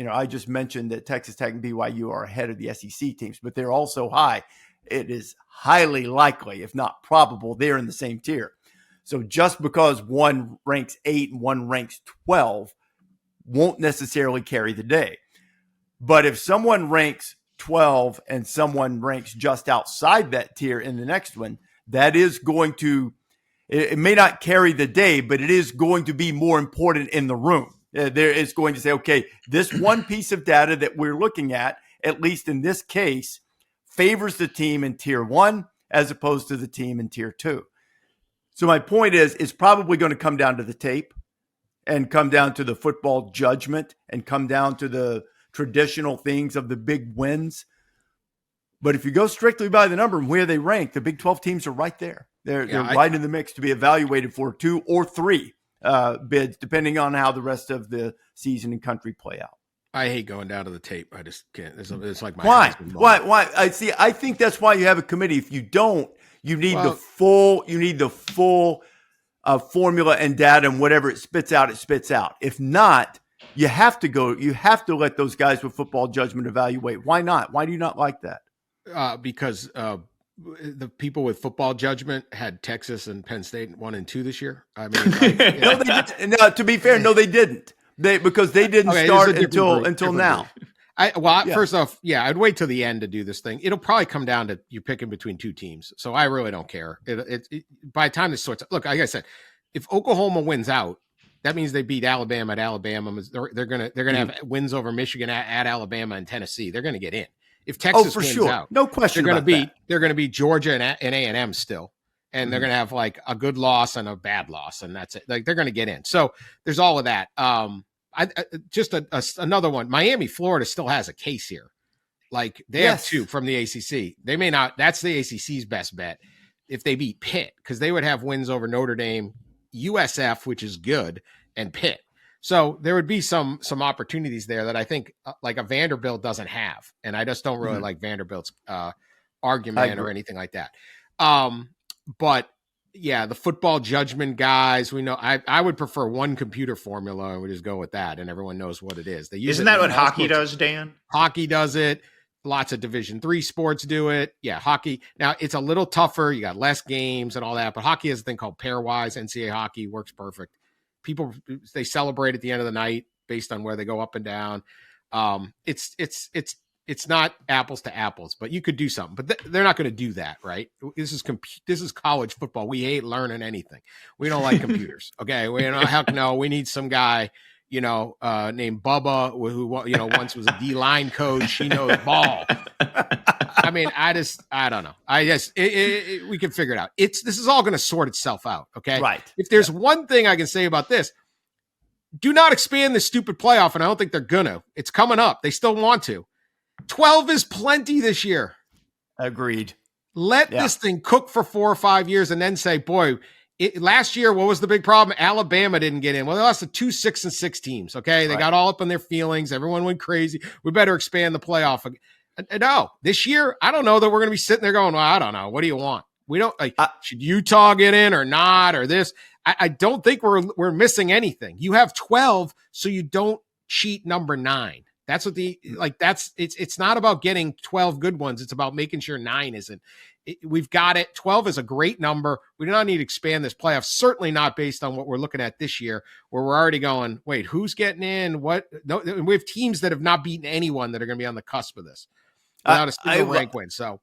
I just mentioned that Texas Tech and BYU are ahead of the SEC teams, but they're also high. It is highly likely, if not probable, they're in the same tier. So just because one ranks 8 and one ranks 12 won't necessarily carry the day. But if someone ranks 12 and someone ranks just outside that tier in the next one, that is going to, it may not carry the day, but it is going to be more important in the room. There is going to say, okay, this one piece of data that we're looking at least in this case, favors the team in tier 1 as opposed to the team in tier 2. So my point is, it's probably going to come down to the tape and come down to the football judgment and come down to the traditional things of the big wins. But if you go strictly by the number and where they rank, the Big 12 teams are right there. They're right in the mix to be evaluated for 2 or 3 bids, depending on how the rest of the season and country play out. I hate going down to the tape. I just can't. It's like my Why? I think that's why you have a committee. If you don't, you need the full formula and data, and whatever it spits out, it spits out. If not, you have to let those guys with football judgment evaluate. Why not? Why do you not like that? Because the people with football judgment had Texas and Penn State 1 and 2 this year. I mean, no, they didn't. No, to be fair, no, they didn't. Because they didn't start until now. First off, I'd wait till the end to do this thing. It'll probably come down to you picking between 2 teams. So I really don't care. By the time this sorts out, look, like I said, if Oklahoma wins out, that means they beat Alabama at Alabama. They're gonna have wins over Michigan at Alabama and Tennessee. They're gonna get in. If Texas wins out, no question, they're gonna beat Georgia and A&M still, and they're gonna have like a good loss and a bad loss, and that's it. Like they're gonna get in. So there's all of that. Another one. Miami, Florida still has a case here. Like they have 2 from the ACC. They may not. That's the ACC's best bet if they beat Pitt, because they would have wins over Notre Dame, USF, which is good, and Pitt. So there would be some opportunities there that I think like a Vanderbilt doesn't have, and I just don't really like Vanderbilt's argument or anything like that. But yeah, the football judgment guys, we know. I would prefer one computer formula and we just go with that, and everyone knows what it is. Isn't that what hockey does, Dan? Hockey does it. Lots of Division III sports do it. Yeah, hockey. Now it's a little tougher. You got less games and all that, but hockey has a thing called pairwise. NCAA hockey works perfect. People, they celebrate at the end of the night based on where they go up and down. It's not apples to apples, but you could do something. But they're not going to do that, right? This is college football. We hate learning anything. We don't like computers. Okay, we need some guy, named Bubba, who once was a D-line coach. He knows ball. I mean, I don't know. We can figure it out. This is all going to sort itself out. Okay. Right. If there's one thing I can say about this, do not expand this stupid playoff. And I don't think they're going to. It's coming up. They still want to. 12 is plenty this year. Agreed. Let this thing cook for 4 or 5 years and then say, boy, last year, what was the big problem? Alabama didn't get in. Well, they lost to 2 6-6 teams. Okay. They got all up in their feelings. Everyone went crazy. We better expand the playoff. No, this year, I don't know that we're going to be sitting there going, well, I don't know. What do you want? We don't should Utah get in or not, or this? I don't think we're missing anything. You have 12, so you don't cheat number 9. That's what it's not about getting 12 good ones. It's about making sure 9 isn't. We've got it. 12 is a great number. We do not need to expand this playoff. Certainly not based on what we're looking at this year, where we're already going, wait, who's getting in? What? No, we have teams that have not beaten anyone that are going to be on the cusp of this without a single rank win. So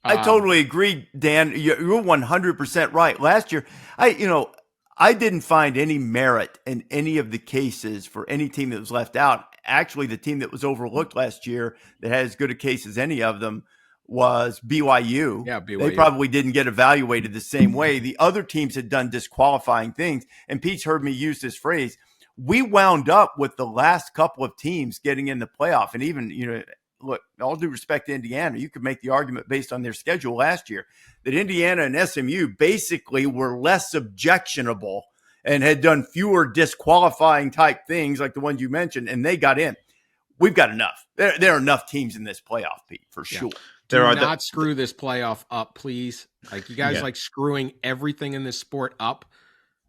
I totally agree, Dan. You're 100% right. Last year, I didn't find any merit in any of the cases for any team that was left out. Actually, the team that was overlooked last year that had as good a case as any of them was BYU. Yeah, BYU. They probably didn't get evaluated the same way. The other teams had done disqualifying things. And Pete's heard me use this phrase. We wound up with the last couple of teams getting in the playoff. And even, look, all due respect to Indiana, you could make the argument based on their schedule last year that Indiana and SMU basically were less objectionable and had done fewer disqualifying type things like the ones you mentioned, and they got in. We've got enough. There are enough teams in this playoff, Pete, for sure. Do not screw this playoff up, please. Like, you guys like screwing everything in this sport up,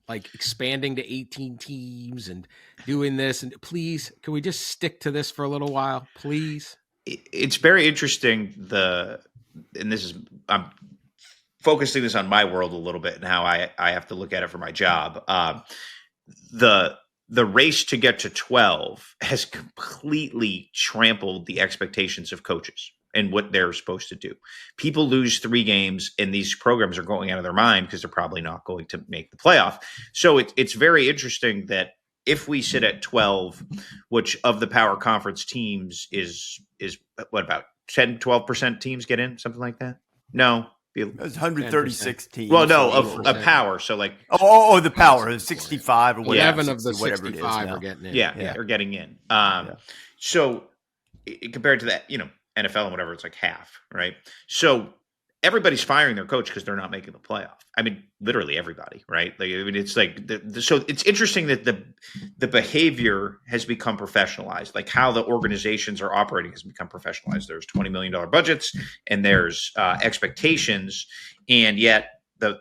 like expanding to 18 teams and doing this. And please, can we just stick to this for a little while, please? It's very interesting. I'm focusing this on my world a little bit and how I have to look at it for my job. The race to get to 12 has completely trampled the expectations of coaches and what they're supposed to do. People lose 3 games and these programs are going out of their mind because they're probably not going to make the playoff. So it's very interesting that if we sit at 12, which of the power conference teams is what, about 10, 12% teams get in, something like that? No. It was 136 teams. Well, no, of a power. So like, the power is 65 or whatever. 11 of the 65 are getting in. Yeah, they're getting in. So compared to that, NFL and whatever, it's like half, right? So everybody's firing their coach because they're not making the playoff. I mean, literally everybody, right? It's like so it's interesting that the behavior has become professionalized, like how the organizations are operating has become professionalized. There's $20 million budgets and there's expectations, and yet the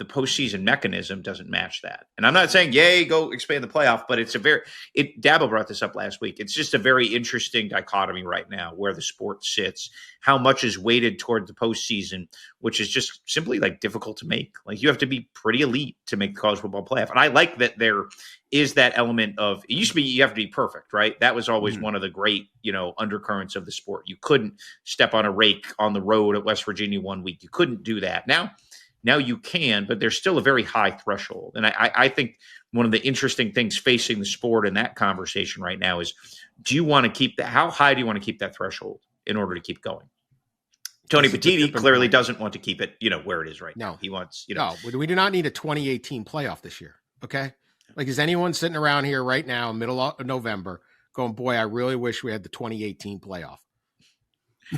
postseason mechanism doesn't match that. And I'm not saying, yay, go expand the playoff, but Dabo brought this up last week. It's just a very interesting dichotomy right now where the sport sits, how much is weighted toward the postseason, which is just simply like difficult to make. Like, you have to be pretty elite to make the college football playoff. And I like that there is that element of, it used to be you have to be perfect, right? That was always one of the great, undercurrents of the sport. You couldn't step on a rake on the road at West Virginia one week. You couldn't do that. Now you can, but there's still a very high threshold. And I think one of the interesting things facing the sport in that conversation right now is, do you want to keep that? How high do you want to keep that threshold in order to keep going? Tony Petitti clearly doesn't want to keep it, where it is right now. He wants, No, we do not need a 2018 playoff this year. Okay. Like, is anyone sitting around here right now, middle of November, going, boy, I really wish we had the 2018 playoff?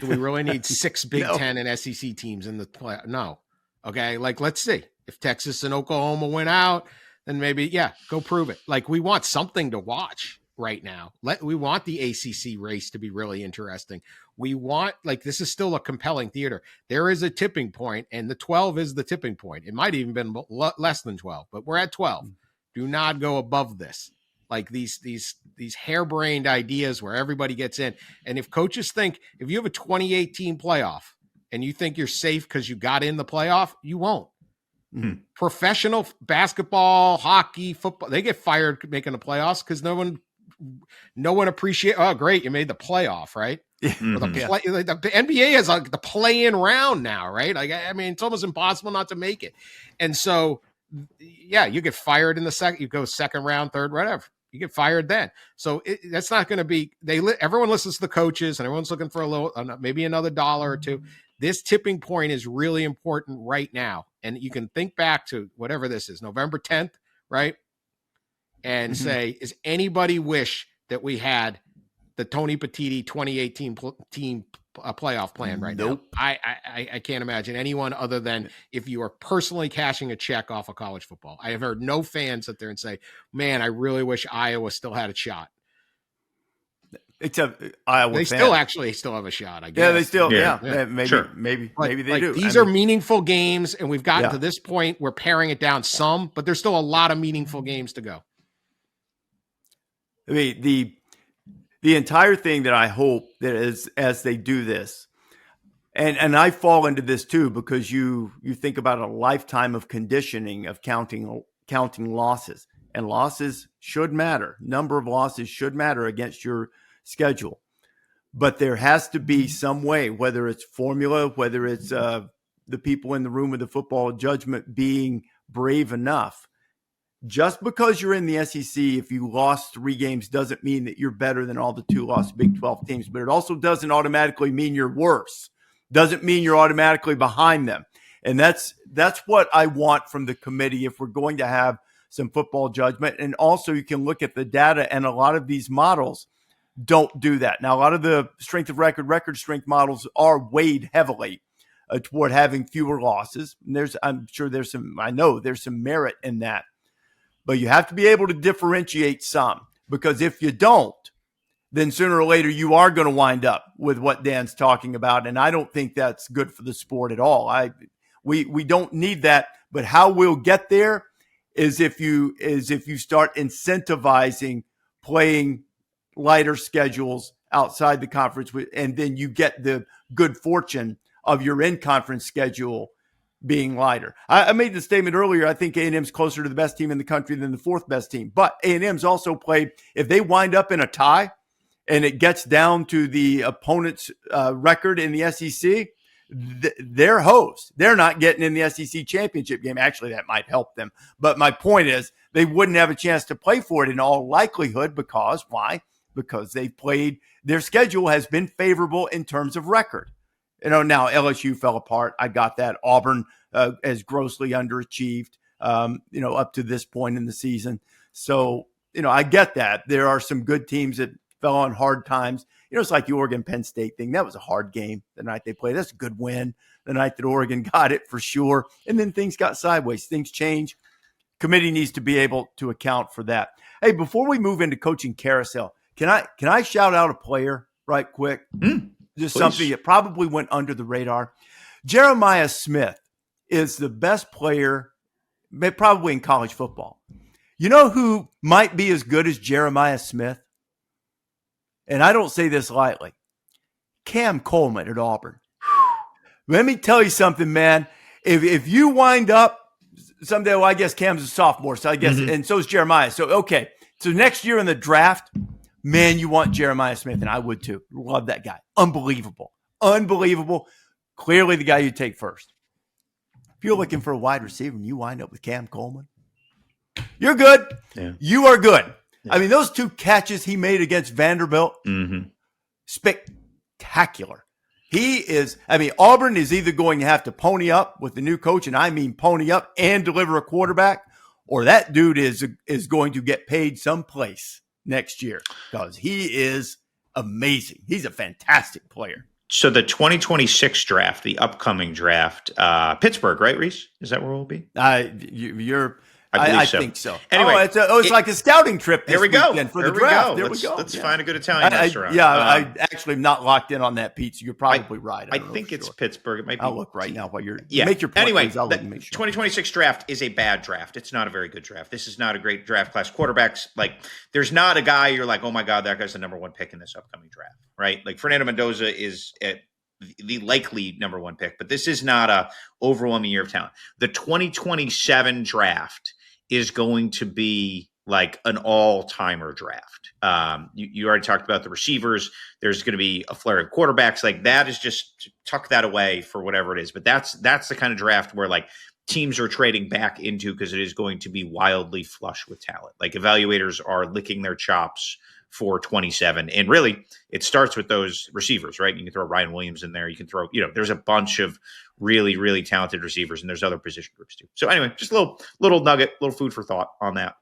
Do we really need 6 Big Ten and SEC teams in the playoff? No. Okay, like, let's see. If Texas and Oklahoma went out, then maybe, go prove it. Like, we want something to watch right now. We want the ACC race to be really interesting. We want, this is still a compelling theater. There is a tipping point, and the 12 is the tipping point. It might even been less than 12, but we're at 12. Do not go above this. Like, these harebrained ideas where everybody gets in. And if coaches think, if you have a 2018 playoff, and you think you're safe because you got in the playoff, you won't. Mm-hmm. Professional basketball, hockey, football, they get fired making the playoffs because no one appreciates, oh, great, you made the playoff, right? Mm-hmm. The NBA has the play-in round now, right? It's almost impossible not to make it. And so, you get fired in the second, you go second round, third, whatever. You get fired then. So that's not going to be, everyone listens to the coaches and everyone's looking for a little, maybe another dollar or two. This tipping point is really important right now. And you can think back to whatever this is, November 10th, right? And say, is anybody wish that we had the Tony Petitti 2018 team playoff plan right Nope. now. I can't imagine anyone other than if you are personally cashing a check off of college football. I have heard no fans sit there and say, man, I really wish Iowa still had a shot. Except Iowa they fans. still have a shot, I guess. Yeah, they still, Yeah. maybe, Sure. maybe they like, do. These are meaningful games, and we've gotten to this point. We're paring it down some, but there's still a lot of meaningful games to go. I mean, the entire thing that I hope that as they do this, and I fall into this too, because you think about a lifetime of conditioning of counting losses, and losses should matter. Number of losses should matter against your schedule. But there has to be some way, whether it's formula, whether it's the people in the room with the football judgment being brave enough. Just because you're in the SEC, if you lost 3 games, doesn't mean that you're better than all the 2-loss Big 12 teams. But it also doesn't automatically mean you're worse. Doesn't mean you're automatically behind them. And that's what I want from the committee if we're going to have some football judgment. And also you can look at the data, and a lot of these models don't do that. Now, a lot of the strength of record strength models are weighed heavily toward having fewer losses. And I know there's some merit in that. But you have to be able to differentiate some, because if you don't, then sooner or later you are going to wind up with what Dan's talking about. And I don't think that's good for the sport at all. We don't need that. But how we'll get there is if you start incentivizing playing lighter schedules outside the conference, and then you get the good fortune of your in-conference schedule being lighter. I made the statement earlier, I think A&M's closer to the best team in the country than the 4th best team, but A&M's also played, if they wind up in a tie and it gets down to the opponent's record in the SEC, they're hosts. They're not getting in the SEC championship game. Actually, that might help them. But my point is they wouldn't have a chance to play for it in all likelihood because why? Because they've played, their schedule has been favorable in terms of record. Now LSU fell apart. I got that. Auburn has grossly underachieved, up to this point in the season. So, I get that. There are some good teams that fell on hard times. It's like the Oregon-Penn State thing. That was a hard game the night they played. That's a good win the night that Oregon got it for sure. And then things got sideways. Things change. Committee needs to be able to account for that. Hey, before we move into coaching carousel, can I shout out a player right quick? Just please. Something that probably went under the radar. Jeremiah Smith is the best player probably in college football. You know who might be as good as Jeremiah Smith? And I don't say this lightly. Cam Coleman at Auburn. Let me tell you something, man. If you wind up someday, well, I guess Cam's a sophomore, so I guess, and so is Jeremiah. So, okay. So next year in the draft, man, you want Jeremiah Smith, and I would too. Love that guy. Unbelievable. Clearly the guy you take first. If you're looking for a wide receiver and you wind up with Cam Coleman, you're good. Yeah. You are good. Yeah. I mean, those 2 catches he made against Vanderbilt, spectacular. Auburn is either going to have to pony up with the new coach, and I mean pony up and deliver a quarterback, or that dude is going to get paid someplace next year because he is amazing. He's a fantastic player. So the 2026 draft, the upcoming draft, Pittsburgh, right, Rece? Is that where we'll be? I think so. Anyway, it's like a scouting trip. Here we go. For the draft. There we go. Let's find a good Italian restaurant. I actually am not locked in on that, Pete. So you're probably right. I think it's Pittsburgh. It might be. I'll look right now while you're make your point. Anyway, I'll the make sure. 2026 draft is a bad draft. It's not a very good draft. This is not a great draft class. Quarterbacks, there's not a guy you're like, oh my God, that guy's the number 1 pick in this upcoming draft, right? Like Fernando Mendoza is at the likely number 1 pick, but this is not a overwhelming year of talent. The 2027 draft is going to be like an all-timer draft. You already talked about the receivers. There's going to be a flurry of quarterbacks. Like that is just tuck that away for whatever it is. But that's the kind of draft where teams are trading back into because it is going to be wildly flush with talent. Like evaluators are licking their chops for 27. And really, it starts with those receivers, right? You can throw Ryan Williams in there. You can throw, there's a bunch of really, really talented receivers, and there's other position groups too. So anyway, just a little nugget, little food for thought on that.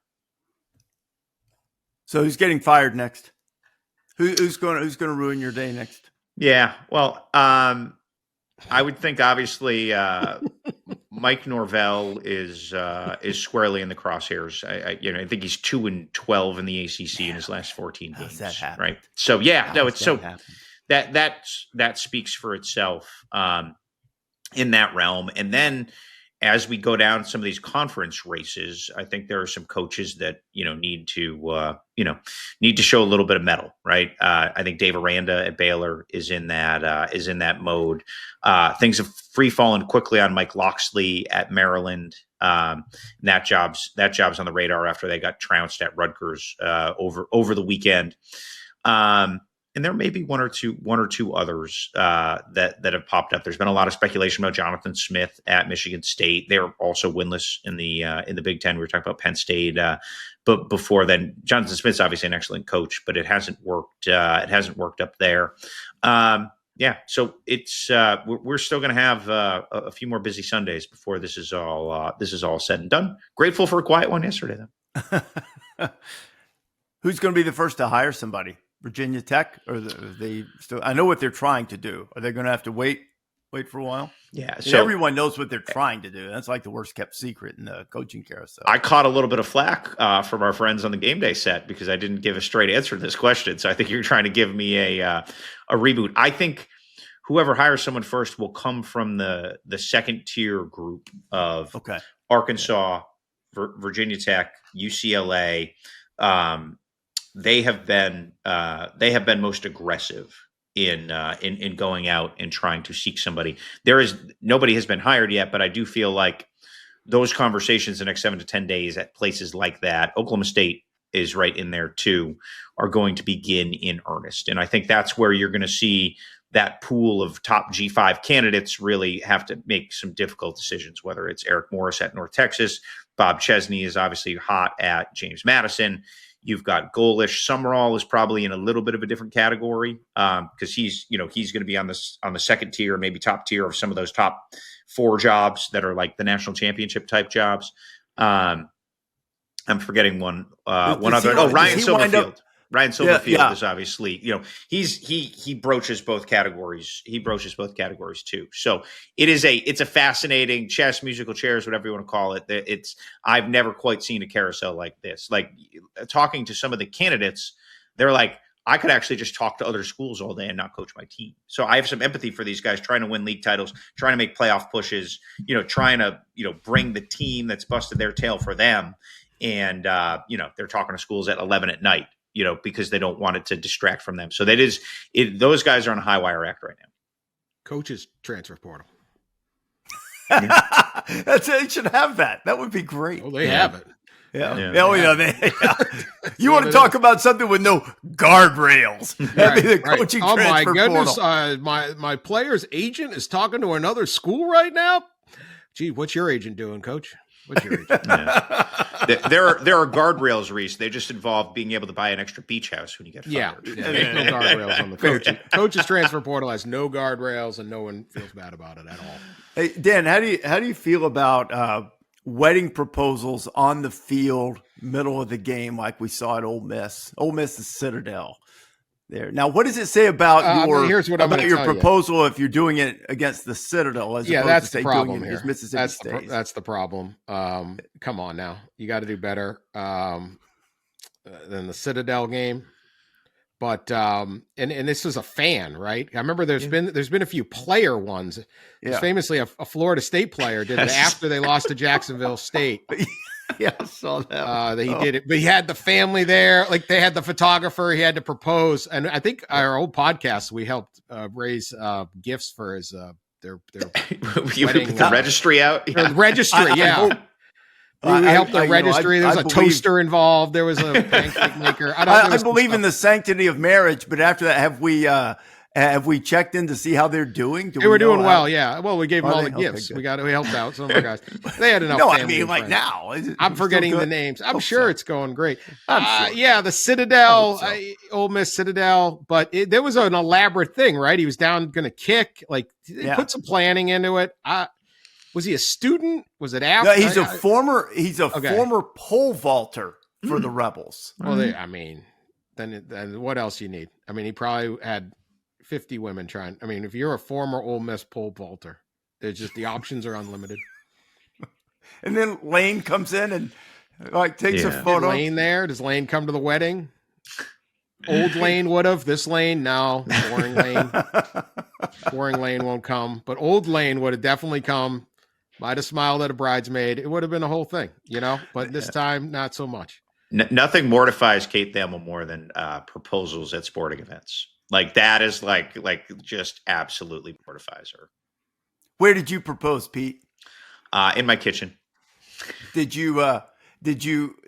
So who's getting fired next? Who's going to ruin your day next? Yeah. Well, I would think obviously Mike Norvell is squarely in the crosshairs. I think he's 2-12 in the ACC in his last 14 games. That happen? Right. So Happen? that speaks for itself in that realm. And then as we go down some of these conference races, I think there are some coaches that need to show a little bit of mettle, right? I think Dave Aranda at Baylor is in that mode. Things have free fallen quickly on Mike Loxley at Maryland. That job's on the radar after they got trounced at Rutgers over the weekend. And there may be one or two others that have popped up. There's been a lot of speculation about Jonathan Smith at Michigan State. They're also winless in the Big Ten. We were talking about Penn State, but before then, Jonathan Smith's obviously an excellent coach, but it hasn't worked. It hasn't worked up there. So it's we're still going to have a few more busy Sundays before this is all said and done. Grateful for a quiet one yesterday, though. Who's going to be the first to hire somebody? Virginia Tech, or are they still? I know what they're trying to do. Are they going to have to wait for a while? Yeah. So everyone knows what they're trying to do. That's like the worst kept secret in the coaching carousel. I caught a little bit of flack from our friends on the Game Day set because I didn't give a straight answer to this question. So I think you're trying to give me a reboot. I think whoever hires someone first will come from the second tier group of Arkansas, Virginia Tech, UCLA. They have been most aggressive in going out and trying to seek somebody. Nobody has been hired yet, but I do feel like those conversations the next 7 to 10 days at places like that, Oklahoma State is right in there too, are going to begin in earnest. And I think that's where you're going to see that pool of top G5 candidates really have to make some difficult decisions, whether it's Eric Morris at North Texas, Bob Chesney is obviously hot at James Madison. You've got Golish. Summerall is probably in a little bit of a different category because he's going to be on the second tier, maybe top tier of some of those top 4 jobs that are like the national championship type jobs. I'm forgetting one other. Ryan Silverfield. Ryan Silverfield is obviously, he broaches both categories. He broaches both categories too. So it's a fascinating chess, musical chairs, whatever you want to call it. I've never quite seen a carousel like this. Like talking to some of the candidates, they're like, I could actually just talk to other schools all day and not coach my team. So I have some empathy for these guys trying to win league titles, trying to make playoff pushes, trying to, bring the team that's busted their tail for them. And, they're talking to schools at 11 at night. Because they don't want it to distract from them. So those guys are on a high wire act right now. Coaches transfer portal. They should have that. That would be great. Oh, they have it. Yeah. You want to talk about something with no guardrails? That'd be the coaching transfer my goodness! portal. My player's agent is talking to another school right now. Gee, what's your agent doing, Coach? What's your agent? There are guardrails, Rece. They just involve being able to buy an extra beach house when you get fired. There's no guardrails on the coach. Coach's transfer portal has no guardrails, and no one feels bad about it at all. Hey, Dan, how do you feel about wedding proposals on the field, middle of the game, like we saw at Ole Miss? Ole Miss is Citadel. There. Now, what does it say about your proposal if you're doing it against the Citadel as opposed that's to the problem doing it here. Mississippi State? That's the problem. Come on now, you got to do better than the Citadel game. But and this is a fan, right? I remember there's been a few player ones. Famously, a Florida State player did it after they lost to Jacksonville State. Yeah, I saw that. He did it, but he had the family there. Like they had the photographer. He had to propose, and I think our old podcast we helped raise gifts for his their you wedding, put the registry out. The registry, we helped the registry. There was a toaster involved. There was a pancake maker. I believe in the sanctity of marriage, but after that, have we checked in to see how they're doing? They were doing well, yeah. Well, we gave them all the gifts. We helped out some of our guys. They had enough. Now. I'm forgetting the names. I'm sure it's going great. The Citadel, Ole Miss Citadel, but there was an elaborate thing, right? He was down going to kick. Like they put some planning into it. Was he a student? Was it after? No, he's a former pole vaulter for the Rebels. Well, then what else you need? I mean, he probably had 50 women trying. I mean, if you're a former Ole Miss pole vaulter, there's just the options are unlimited. And then Lane comes in and like takes a photo. Is Lane there? Does Lane come to the wedding? Old Lane would have. This Lane, no. Boring Lane. Boring Lane won't come. But old Lane would have definitely come. Might have smiled at a bridesmaid. It would have been a whole thing, But this time, not so much. Nothing mortifies Kate Thamel more than proposals at sporting events. Like that is like just absolutely mortifies her. Where did you propose, Pete? In my kitchen. Did you, it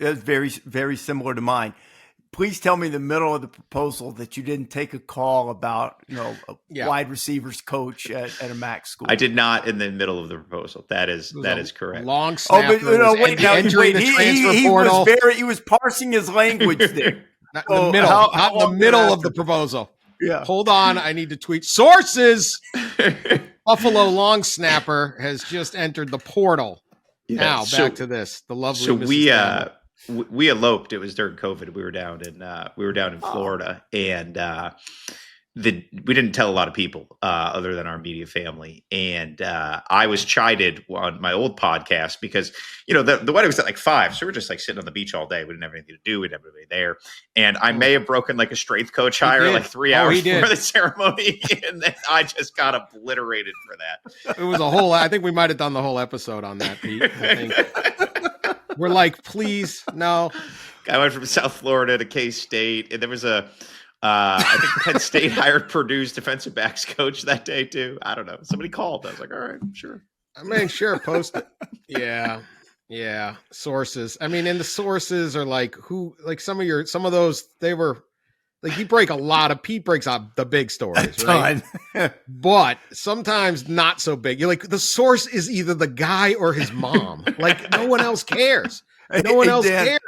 was very, very similar to mine. Please tell me in the middle of the proposal that you didn't take a call about, a wide receivers coach at a MAC school. I did not in the middle of the proposal. That is correct. Long snapper. He was parsing his language there. Not in the middle of the proposal. Yeah. Hold on. I need to tweet sources. Buffalo long snapper has just entered the portal. Yeah. Now back to this. The lovely. So Mrs. we eloped. It was during COVID. We were down in Florida, and we didn't tell a lot of people other than our immediate family. And I was chided on my old podcast because the wedding was at like 5, so we were just like sitting on the beach all day. We didn't have anything to do. We didn't have anybody there, and I may have broken like a strength coach hire like 3 hours before the ceremony, and then I just got obliterated for that. It was a whole. I think we might have done the whole episode on that, Pete. I think. We're like, please, no. I went from South Florida to K-State, and there was I think Penn State hired Purdue's defensive backs coach that day too. I don't know. Somebody called. I was like, all right, sure. I mean, sure, post it. Yeah. Sources. I mean, and the sources are like some of those, they were like, Pete breaks out the big stories, right? But sometimes not so big. You're like, the source is either the guy or his mom. Like, no one else cares. No one else cares.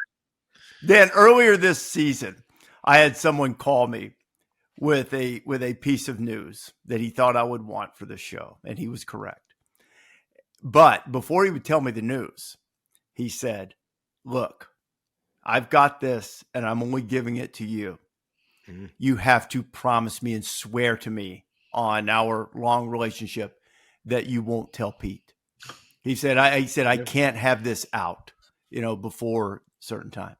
Dan, earlier this season, I had someone call me with a piece of news that he thought I would want for the show, and he was correct. But before he would tell me the news, he said, look, I've got this, and I'm only giving it to you. You have to promise me and swear to me on our long relationship that you won't tell Pete. He said, I can't have this out, before a certain time.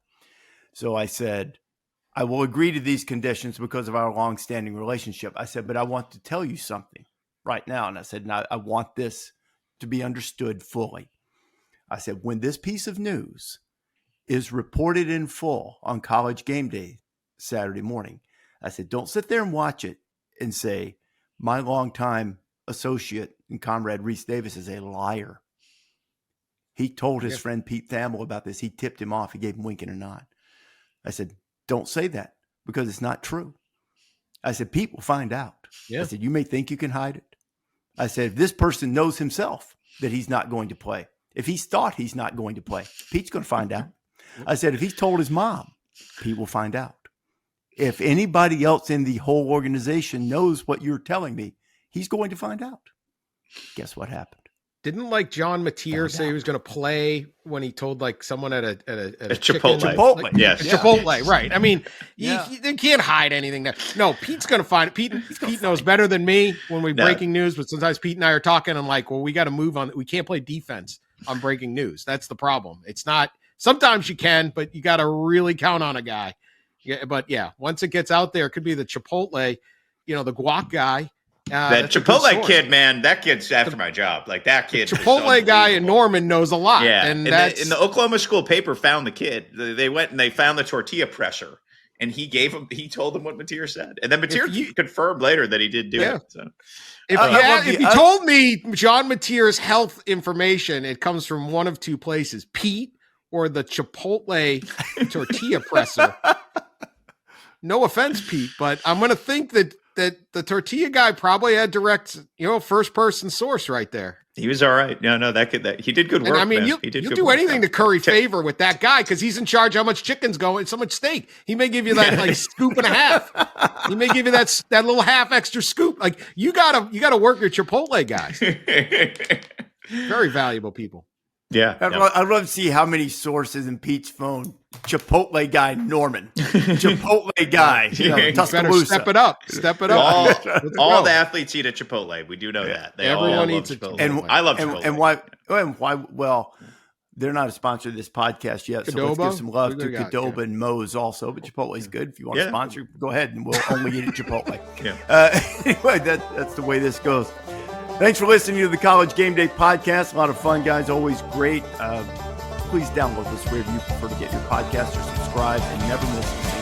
So I said, I will agree to these conditions because of our long-standing relationship. I said, but I want to tell you something right now. And I said, I want this to be understood fully. I said, when this piece of news is reported in full on College Game Day Saturday morning, I said, don't sit there and watch it and say, my longtime associate and comrade Rece Davis is a liar. He told his friend Pete Thamel about this. He tipped him off. He gave him wink and a nod. I said, don't say that because it's not true. I said, Pete will find out. I said, you may think you can hide it. I said, if this person knows himself that he's not going to play, if he's thought he's not going to play, Pete's going to find out. I said, if he's told his mom, Pete will find out. If anybody else in the whole organization knows what you're telling me, he's going to find out. Guess what happened? Didn't John Mateer say he was going to play when he told someone at a Chipotle? Chipotle, yes, Chipotle, right? I mean, they can't hide anything there. No, Pete's going to find it. Pete knows better than me when we're breaking news. But sometimes Pete and I are talking. I'm like, well, we got to move on. We can't play defense on breaking news. That's the problem. It's not. Sometimes you can, but you got to really count on a guy. Yeah, but once it gets out there, it could be the Chipotle, the guac guy. That Chipotle kid, man, that kid's after my job. Like that kid. Chipotle guy in Norman knows a lot. Yeah. And the Oklahoma school paper found the kid. They went and they found the tortilla presser, and he told them what Mateer said. And then Mateer confirmed later that he did do it. So. If you told me John Mateer's health information, it comes from one of two places, Pete or the Chipotle tortilla presser. No offense, Pete, but I'm going to think that the tortilla guy probably had direct, first person source right there. He was all right. No, that he did good work. And I mean, you'll do anything to curry favor with that guy because he's in charge of how much chicken's going, so much steak. He may give you that scoop and a half. He may give you that little half extra scoop. Like you gotta work your Chipotle guys. Very valuable people. Yeah. I'd love to see how many sources in Pete's phone. Chipotle guy Norman. Chipotle guy. You better Tuscaloosa. step it up. Step it up. All the athletes eat at Chipotle. We do know that. Everyone all eats love at Chipotle. Chipotle. I love Chipotle. And why? Well, they're not a sponsor of this podcast yet, so let's give some love to Qdoba and Moe's also. But Chipotle is good. If you want to sponsor, go ahead, and we'll only eat at Chipotle. Anyway, that's the way this goes. Thanks for listening to the College Game Day Podcast. A lot of fun, guys. Always great. Please download this wherever you prefer to get your podcast or subscribe and never miss